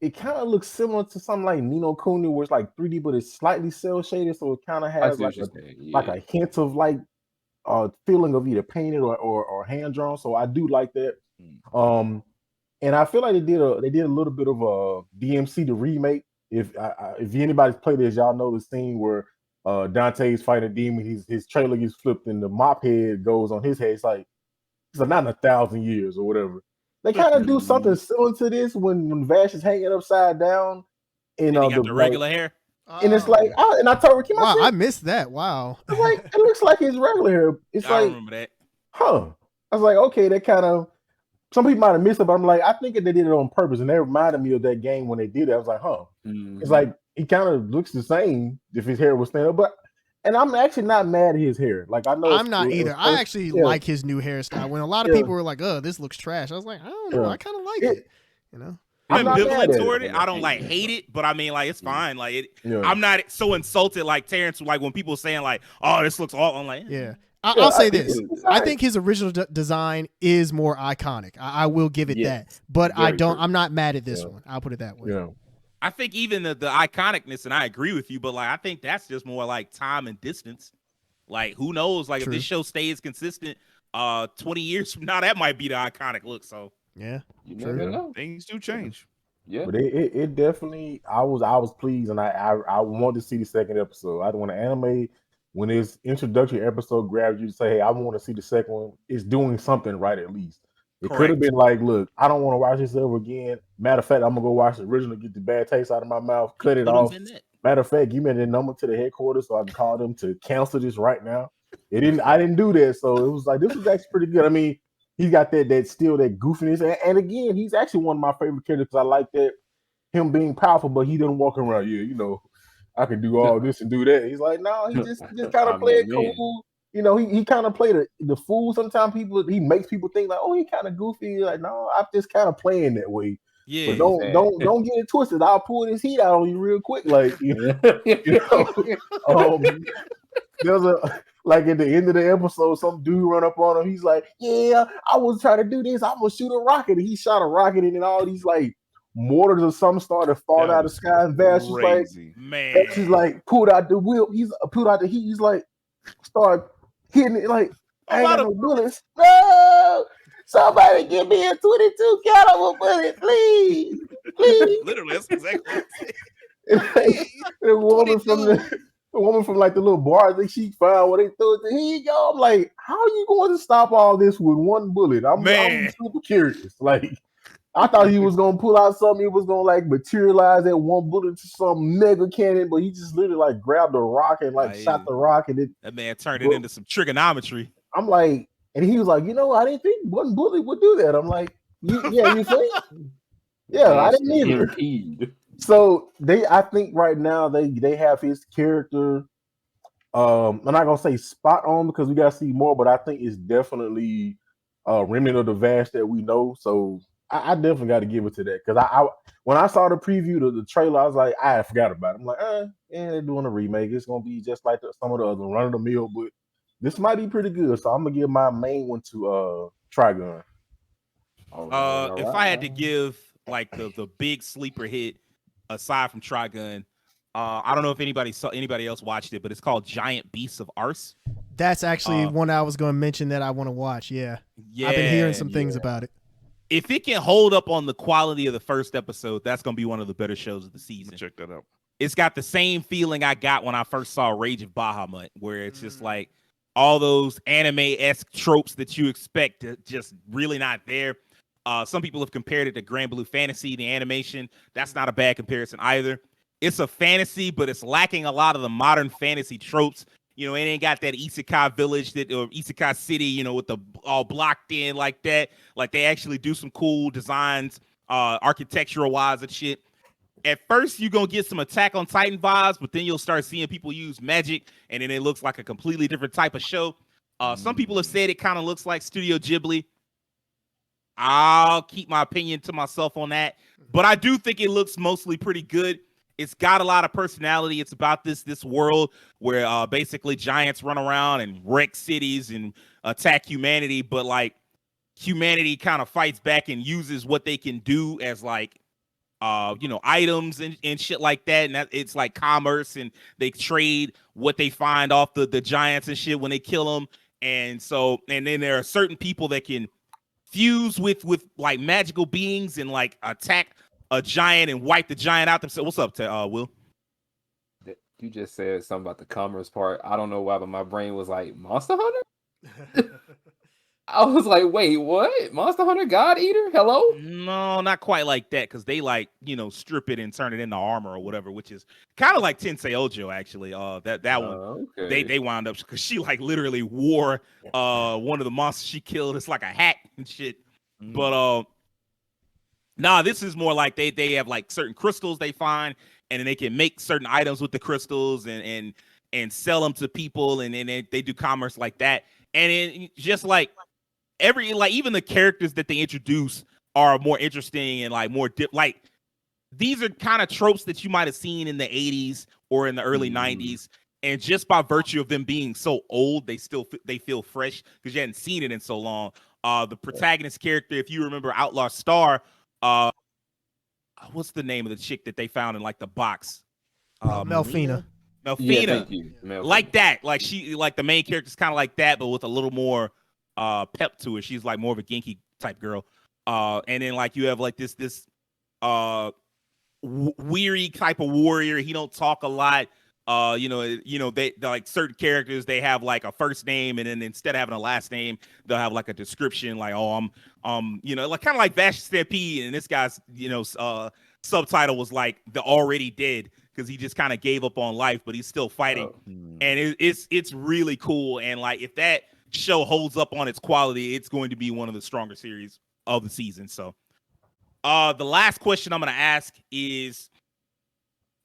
it kind of looks similar to something like Nino Kuni, where it's like 3D, but it's slightly cell shaded, so it kind of has like a hint of like feeling of either painted or hand drawn. So I do like that. And I feel like they did a little bit of a DMC the remake. If anybody's played this, y'all know the scene where Dante's fighting a demon. His trailer gets flipped and the mop head goes on his head. It's like not in 1,000 years or whatever. They kind of do something similar to this when Vash is hanging upside down and he got the regular hair. And it's like, I told Ricky, wow, I missed that. Wow, it's like it looks like his regular hair. It's I like, remember that. Huh? I was like, okay, that kind of. Some people might have missed it, but I'm like, I think they did it on purpose, and they reminded me of that game when they did it. I was like, huh? It's like he kind of looks the same if his hair was stand up, and I'm actually not mad at his hair. Like I know I'm not either. I actually like his new hairstyle. When a lot of people were like, "Oh, this looks trash," I was like, I don't know. I kind of like it. You know, I'm ambivalent toward it. I don't like hate it, but I mean, like it's fine. Like it, I'm not so insulted like Terrence. Like when people saying like, "Oh, this looks all," I'm like, yeah. I'll say this. I think his original design is more iconic. I will give it that. But I'm not mad at this one. I'll put it that way. Yeah. I think even the iconicness, and I agree with you, but like I think that's just more like time and distance. Like who knows? Like if this show stays consistent, 20 years from now, that might be the iconic look. So yeah, you never know. Things do change. Yeah, but it definitely. I was pleased, and I wanted to see the second episode. I want to anime. When this introductory episode grabs you to say, hey, I want to see the second one, it's doing something right at least. It could have been like, look, I don't want to watch this ever again. Matter of fact, I'm going to go watch the original, get the bad taste out of my mouth, cut it off. Matter of fact, give me the number to the headquarters so I can call them to cancel this right now. I didn't do that. So it was like, this was actually pretty good. I mean, he's got that still that goofiness. And again, he's actually one of my favorite characters because I like that him being powerful, but he doesn't walk around, I can do all this and do that. He's like, no, he just kind of play it cool. He kind of play the fool. Sometimes he makes people think like, oh, he kind of goofy. Like, no, I'm just kind of playing that way. Yeah. But don't get it twisted. I'll pull this heat out on you real quick. Like, there's like at the end of the episode, some dude run up on him. He's like, yeah, I was trying to do this. I'm gonna shoot a rocket. And he shot a rocket and then all these like mortars or something started falling out of the sky, and Vash was like, man, Vash is like pulled out the wheel. He's pulled out the heat. He's like, start hitting it like, I ain't got no bullets. No, somebody give me a 22 caliber bullet, please. Literally, that's exactly. The woman from like the little bar that she found where they threw it. Here you go. I'm like, how are you going to stop all this with one bullet? I'm super curious. Like, I thought he was gonna pull out something. He was gonna like materialize that one bullet to some mega cannon, but he just literally like grabbed a rock and like shot the rock, and that man turned it into some trigonometry. I'm like, and he was like, I didn't think one bullet would do that. I'm like, yeah, you think? Yeah, I didn't either. So I think right now they have his character. I'm not gonna say spot on because we gotta see more, but I think it's definitely remnant of the Vash that we know. So I definitely got to give it to that because I when I saw the preview, the trailer, I was like, I forgot about it. I'm like, they're doing a remake. It's gonna be just like some of the other run of the mill, but this might be pretty good. So I'm gonna give my main one to Trigun. If I had to give like the big sleeper hit aside from Trigun, I don't know if anybody else watched it, but it's called Giant Beasts of Arse. That's actually one I was going to mention that I want to watch. Yeah, I've been hearing some things about it. If it can hold up on the quality of the first episode, that's going to be one of the better shows of the season. Check that out. It's got the same feeling I got when I first saw Rage of Bahamut, where it's just like all those anime-esque tropes that you expect just really not there. Some people have compared it to Grand Blue Fantasy, the animation. That's not a bad comparison either. It's a fantasy, but it's lacking a lot of the modern fantasy tropes. It ain't got that isekai village or isekai city, with the all blocked in like that. Like they actually do some cool designs, architectural wise and shit. At first, you're going to get some Attack on Titan vibes, but then you'll start seeing people use magic, and then it looks like a completely different type of show. Some people have said it kind of looks like Studio Ghibli. I'll keep my opinion to myself on that, but I do think it looks mostly pretty good. It's got a lot of personality. It's about this world where basically giants run around and wreck cities and attack humanity, but like humanity kind of fights back and uses what they can do as like items and shit like that. And it's like commerce, and they trade what they find off the giants and shit when they kill them. And so, and then there are certain people that can fuse with like magical beings and like attack a giant and wipe the giant out themselves. What's up, Will? You just said something about the commerce part. I don't know why, but my brain was like, Monster Hunter? I was like, wait, what? Monster Hunter God Eater? Hello? No, not quite like that, because they like, strip it and turn it into armor or whatever, which is kind of like Tensei Ojo, actually. That one. Okay. They wound up, because she like literally wore one of the monsters she killed. It's like a hat and shit. But nah, this is more like they have like certain crystals they find, and then they can make certain items with the crystals and sell them to people, and then they do commerce like that. And then just like even the characters that they introduce are more interesting and like more like these are kind of tropes that you might have seen in the 80s or in the early 90s, and just by virtue of them being so old, they feel fresh because you hadn't seen it in so long. The protagonist character, if you remember Outlaw Star, what's the name of the chick that they found in like the box? Melfina. Melfina. Yeah, thank you. Melfina. Like that. Like she, like the main character's kind of like that, but with a little more pep to it. She's like more of a Genki type girl. And then like you have like this weary type of warrior. He don't talk a lot. They like certain characters, they have like a first name, and then instead of having a last name, they'll have like a description like, oh, I'm like kind of like Vash Stampede, and this guy's subtitle was like the already dead, because he just kind of gave up on life, but he's still fighting. And it's really cool. And like if that show holds up on its quality, it's going to be one of the stronger series of the season. So the last question I'm going to ask is,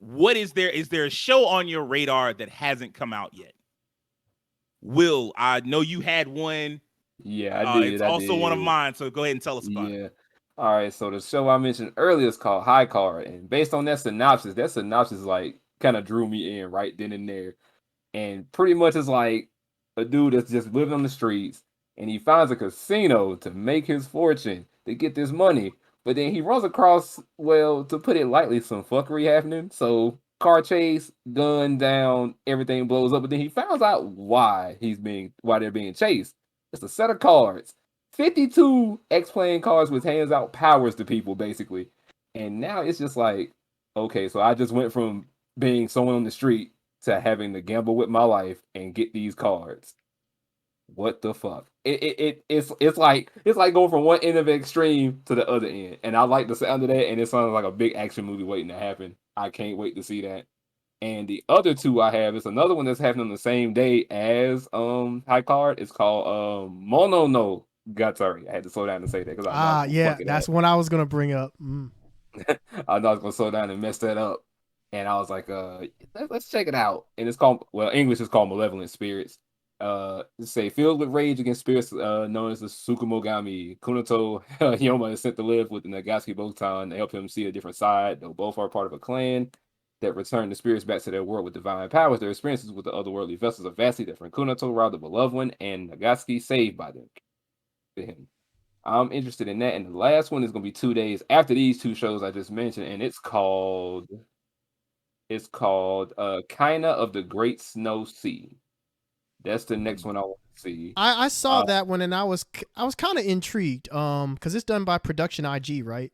is there a show on your radar that hasn't come out yet? Will, I know you had one. Yeah, I did. It's also one of mine, so go ahead and tell us about it. All right, so the show I mentioned earlier is called High Card, and based on that synopsis like kind of drew me in right then and there. And pretty much it's like a dude that's just living on the streets, and he finds a casino to make his fortune, to get this money. But then he runs across, well, to put it lightly, some fuckery happening. So car chase, gun down, everything blows up. But then he finds out why they're being chased. It's a set of cards, 52 X-Plane cards, which hands out powers to people basically. And now it's just like, okay, so I just went from being someone on the street to having to gamble with my life and get these cards. What the fuck? It's like going from one end of the extreme to the other end. And I like the sound of that, and it sounds like a big action movie waiting to happen. I can't wait to see that. And the other two I have is another one that's happening on the same day as High Card. It's called Mono no Gatari. I had to slow down to say that because that's one I was gonna bring up. I was gonna slow down and mess that up. And I was like, let's check it out. And it's called, well, English is called Malevolent Spirits. Say filled with rage against spirits known as the Tsukumogami. Kunato Yoma is sent to live with the Nagasaki Botan to help him see a different side. Though both are part of a clan that return the spirits back to their world with divine powers, their experiences with the otherworldly vessels are vastly different. Kunato, rather the beloved one, and Nagasaki saved by them. To him. I'm interested in that. And the last one is going to be 2 days after these two shows I just mentioned, and it's called Kaina of the Great Snow Sea. That's the next one I want to see. I saw that one, and I was kind of intrigued because it's done by Production IG, right?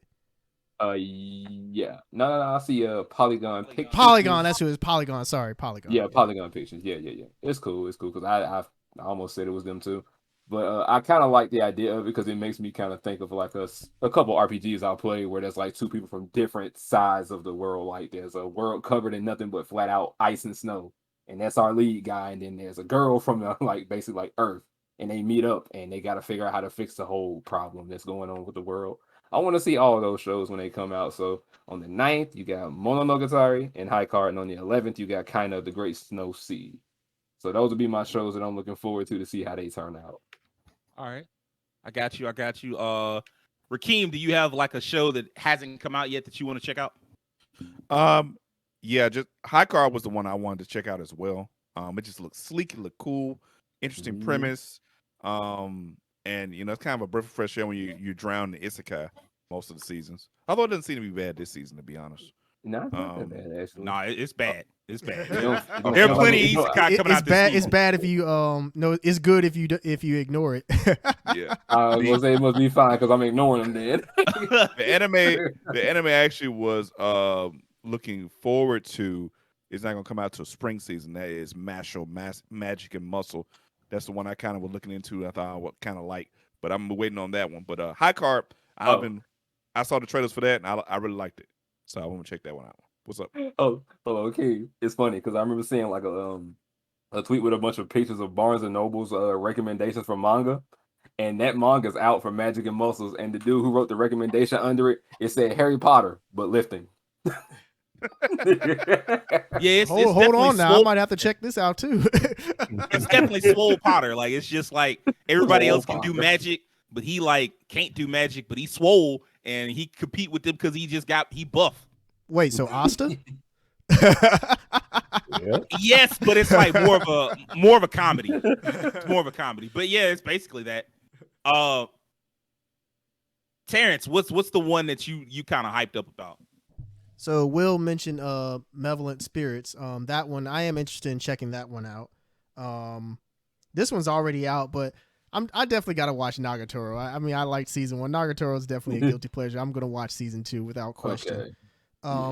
Yeah. No, I see Polygon Pictures. Polygon, that's who it is. Polygon, sorry, Polygon. Yeah, Polygon Pictures. Yeah. It's cool because I almost said it was them too. But I kind of like the idea of it because it makes me kind of think of like a couple RPGs I'll play where there's like two people from different sides of the world. Like there's a world covered in nothing but flat out ice and snow, and that's our lead guy. And then there's a girl from the like basically like Earth, and they meet up and they got to figure out how to fix the whole problem that's going on with the world. I want to see all of those shows when they come out. So on the 9th, you got Mononogatari and High Card, and on the 11th, you got Kind of the Great Snow Sea. So those would be my shows that I'm looking forward to see how they turn out. All right. I got you. Rakeem, do you have like a show that hasn't come out yet that you want to check out? Yeah, just High Card was the one I wanted to check out as well. It just looked sleek, it looked cool, interesting premise. And it's kind of a breath of fresh air when you drown in isekai most of the seasons. Although it doesn't seem to be bad this season, to be honest. Not that bad, actually. Nah, it's bad. It's bad. It don't There are feel plenty like of isekai coming It's out bad. this It's season. bad if you no. It's good if you ignore it. Yeah. I was gonna say it must be fine because I'm ignoring them then. The anime actually was looking forward to. It's not gonna come out till spring season. That is Magic and Muscle. That's the one I kind of was looking into. I thought I would kind of like, but I'm waiting on that one. But High Card, I saw the trailers for that and I really liked it, so I want to check that one out. What's up? Okay. It's funny because I remember seeing like a tweet with a bunch of pictures of Barnes and Noble's recommendations for manga. And that manga's out for Magic and Muscles. And the dude who wrote the recommendation under it said Harry Potter, but lifting. Yeah, hold on now. I might have to check this out too. It's definitely Swole Potter. Like it's just like everybody Swole else can do Potter. magic, but he like can't do magic, but he's swole and he compete with them because he buff. Wait, so Asta? Yeah. Yes, but it's like more of a comedy. It's more of a comedy. But yeah, it's basically that. Terrence, what's the one that you kind of hyped up about? So Will mentioned Malevolent Spirits. That one I am interested in checking that one out. This one's already out, but I definitely got to watch Nagatoro. I mean, I liked season 1. Nagatoro is definitely a guilty pleasure. I'm gonna watch season 2 without question. Okay.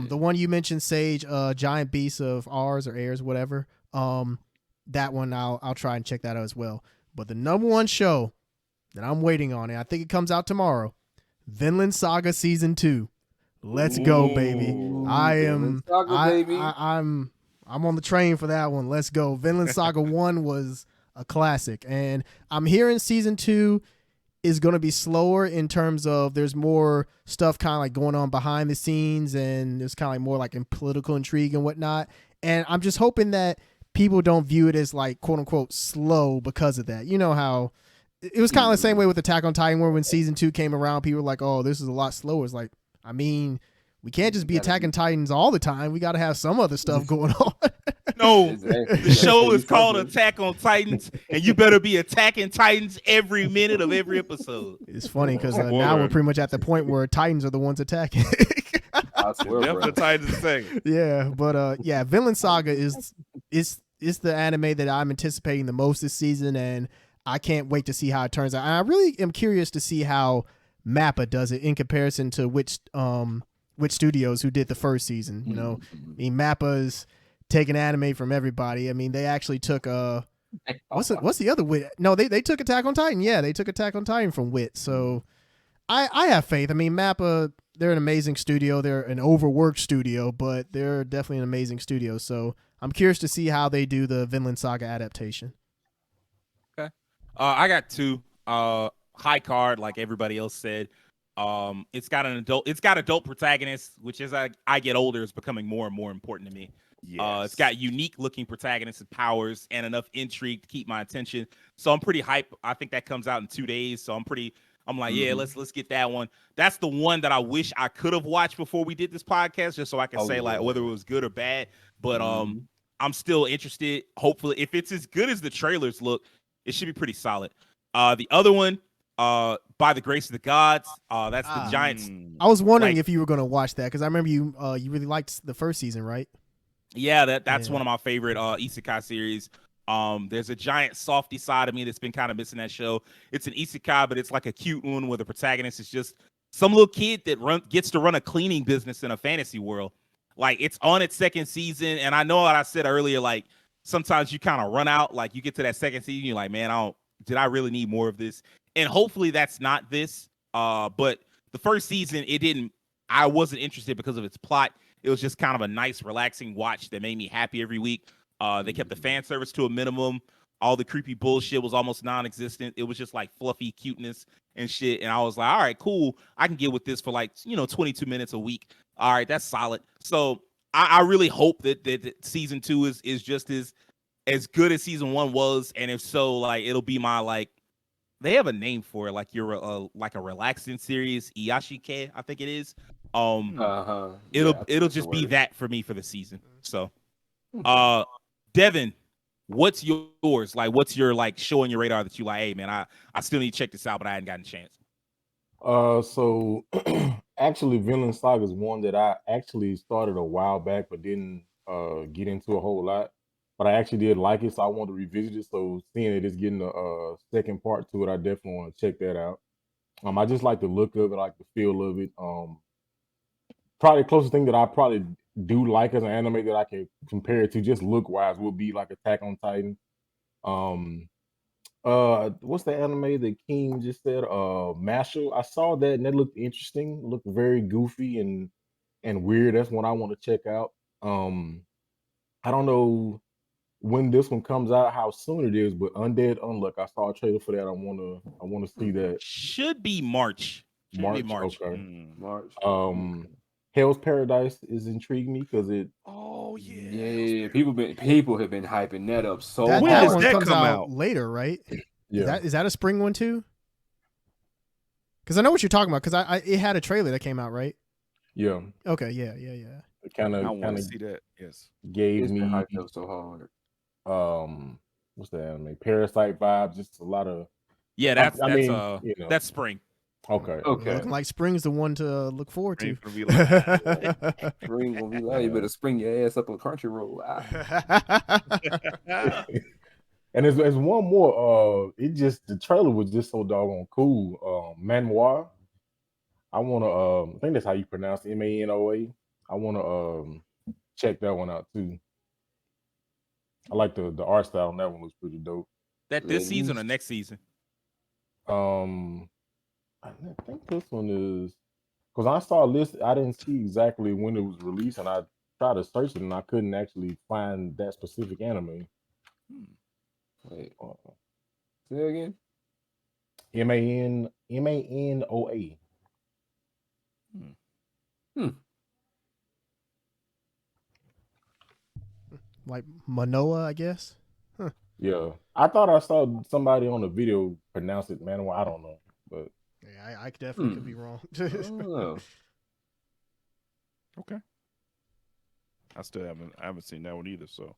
The one you mentioned, Sage, Giant Beasts of Ours or Airs, whatever. That one I'll try and check that out as well. But the number one show that I'm waiting on, and I think it comes out tomorrow, Vinland Saga season 2. Let's go, baby! I'm on the train for that one. Let's go. Vinland Saga 1 was a classic, and I'm hearing season 2 is going to be slower in terms of there's more stuff kind of like going on behind the scenes, and there's kind of like more like in political intrigue and whatnot. And I'm just hoping that people don't view it as like quote unquote slow because of that. You know how it was kind of the same way with Attack on Titan, where when season 2 came around, people were like, "Oh, this is a lot slower." It's like, I mean, we can't just be attacking Titans all the time. We got to have some other stuff going on. No, Exactly. the show is called Attack on Titans, and you better be attacking Titans every minute of every episode. It's funny because now we're pretty much at the point where Titans are the ones attacking. I swear, Definitely bro. the Titans thing. Yeah, but yeah, Vinland Saga is the anime that I'm anticipating the most this season, and I can't wait to see how it turns out. And I really am curious to see how Mappa does it in comparison to which studios who did the first season. You know, I mean, Mappa's taking anime from everybody. I mean, they actually took what's the other Wit? No, they took Attack on Titan. Yeah, they took Attack on Titan from Wit. So I have faith. I mean, Mappa, they're an amazing studio. They're an overworked studio, but they're definitely an amazing studio. So I'm curious to see how they do the Vinland Saga adaptation. Okay, I got 2. High Card, like everybody else said. It's got adult protagonists, which as I get older is becoming more and more important to me. Yes. It's got unique looking protagonists and powers and enough intrigue to keep my attention. So I'm pretty hype. I think that comes out in 2 days. So I'm like, yeah, let's get that one. That's the one that I wish I could have watched before we did this podcast, just so I can say like whether it was good or bad. But I'm still interested. Hopefully, if it's as good as the trailers look, it should be pretty solid. The other one, By the Grace of the Gods, that's the Giants. I was wondering if you were going to watch that because I remember you really liked the first season, right? Yeah, that's one of my favorite isekai series. There's a giant softy side of me that's been kind of missing that show. It's an isekai, but it's like a cute one where the protagonist is just some little kid that gets to run a cleaning business in a fantasy world. Like, it's on its second season, and I know what I said earlier, like, sometimes you kind of run out. Like, you get to that second season, you're like, man, did I really need more of this? And hopefully that's not this. But the first season, I wasn't interested because of its plot. It was just kind of a nice, relaxing watch that made me happy every week. They kept the fan service to a minimum. All the creepy bullshit was almost non-existent. It was just like fluffy cuteness and shit. And I was like, all right, cool. I can get with this for like, 22 minutes a week. All right, that's solid. So I really hope that season 2 is just as as good as season 1 was, and if so, like it'll be my like they have a name for it, like you're like a relaxing series, Iyashike, I think it is. Yeah, It'll that's the just be word. that for me for the season. So, Okay. Devin, what's yours? Like, what's your like show on your radar that you like? Hey, man, I still need to check this out, but I hadn't gotten a chance. So actually, Vinland Saga is one that I actually started a while back, but didn't get into a whole lot. But I actually did like it, so I wanted to revisit it. So seeing it is getting a second part to it, I definitely want to check that out. I just like the look of it, I like the feel of it. Probably the closest thing that I probably do like as an anime that I can compare it to just look wise would be like Attack on Titan. Um, what's the anime that King just said? Marshall. I saw that and that looked interesting. Looked very goofy and weird. That's one I want to check out. I don't know when this one comes out, how soon it is, but Undead Unluck. I saw a trailer for that. I wanna see that. Should be March. March. Okay. March. Hell's Paradise is intriguing me because it Oh yeah. Yeah, people have been hyping that up so That, When that hard. does one that comes come out out? later, right? yeah. Is that a spring one too? Because I know what you're talking about. Because it had a trailer that came out, right? Yeah. Okay, yeah. It kind I of want to see that. Yes. gave It's been me hyped up so hard. what's the anime? Parasite vibes, just a lot of Yeah, I mean, that's spring. okay. Okay. Looking like spring's the one to look forward to. Ain't gonna be like, Spring gonna be like, you better spring your ass up on Crunchyroll. And there's one more. It just the trailer was just so doggone cool. Manoir. I wanna I think that's how you pronounce it, Manoa. I wanna check that one out too. I like the art style on that one looks pretty dope. That this season or next season? I think this one is because I saw a list. I didn't see exactly when it was released, and I tried to search it, and I couldn't actually find that specific anime. Wait, say again. Manoa. Like Manoa, I guess. Yeah, I thought I saw somebody on the video pronounce it Manoa. I don't know, but Yeah, I definitely could be wrong. Oh, okay. I haven't seen that one either. So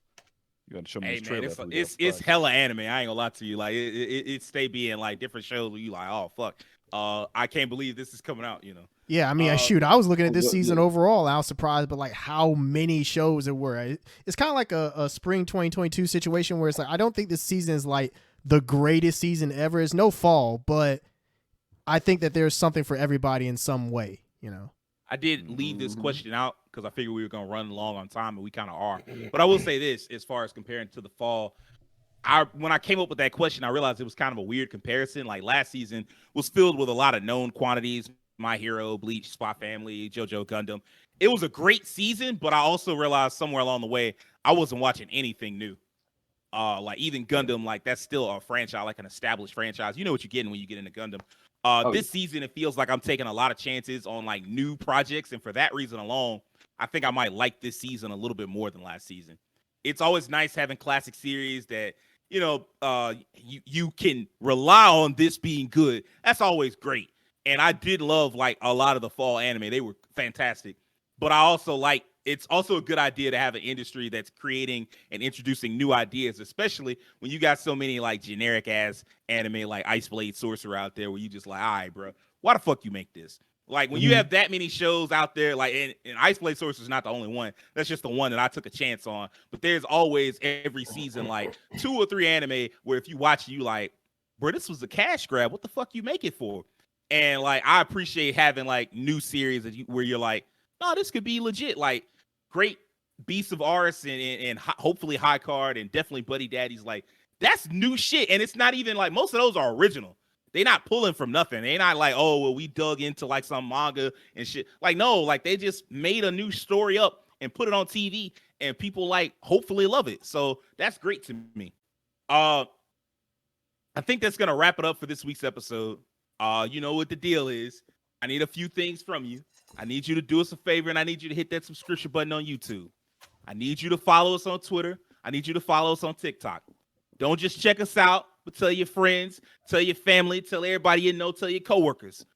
you got to show me Hey this man, trailer. it's after we get off the it's podcast. hella anime. I ain't gonna lie to you. Like it stay being like different shows where you like, oh fuck, I can't believe this is coming out. You know. Yeah, I mean, I was looking at this season overall. I was surprised, but like how many shows there were. It's kind of like a spring 2022 situation where it's like I don't think this season is like the greatest season ever. It's no fall, but I think that there's something for everybody in some way. You know. I did leave this question out because I figured we were gonna run long on time, and we kind of are. But I will say this, as far as comparing to the fall, when I came up with that question, I realized it was kind of a weird comparison. Like last season was filled with a lot of known quantities: My Hero, Bleach, Spy Family, JoJo Gundam. It was a great season, but I also realized somewhere along the way I wasn't watching anything new. Like even Gundam, like that's still a franchise, like an established franchise. You know what you're getting when you get into Gundam. This season, it feels like I'm taking a lot of chances on like new projects, and for that reason alone, I think I might like this season a little bit more than last season. It's always nice having classic series that you can rely on this being good. That's always great, and I did love like a lot of the fall anime; they were fantastic. But I also like it's also a good idea to have an industry that's creating and introducing new ideas, especially when you got so many like generic ass anime like Ice Blade Sorcerer out there where you just like, all right, bro, why the fuck you make this? Like when you have that many shows out there, like and Ice Blade Sorcerer is not the only one. That's just the one that I took a chance on. But there's always every season like 2 or 3 anime where if you watch it, you like, bro, this was a cash grab. What the fuck you make it for? And like I appreciate having like new series where you're like, no, this could be legit. Like great Beasts of Arts and hopefully High Card and definitely Buddy Daddy's. Like that's new shit, and it's not even like most of those are original. They're not pulling from nothing. They're not like, oh, well, we dug into like some manga and shit. Like no, like they just made a new story up and put it on TV, and people like hopefully love it. So that's great to me. I think that's gonna wrap it up for this week's episode. You know what the deal is. I need a few things from you. I need you to do us a favor, and I need you to hit that subscription button on YouTube. I need you to follow us on Twitter. I need you to follow us on TikTok. Don't just check us out, but tell your friends, tell your family, tell everybody you know, tell your coworkers.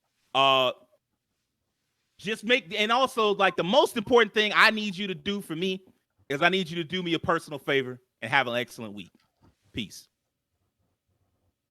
Just make, and also like the most important thing I need you to do for me is I need you to do me a personal favor and have an excellent week. Peace.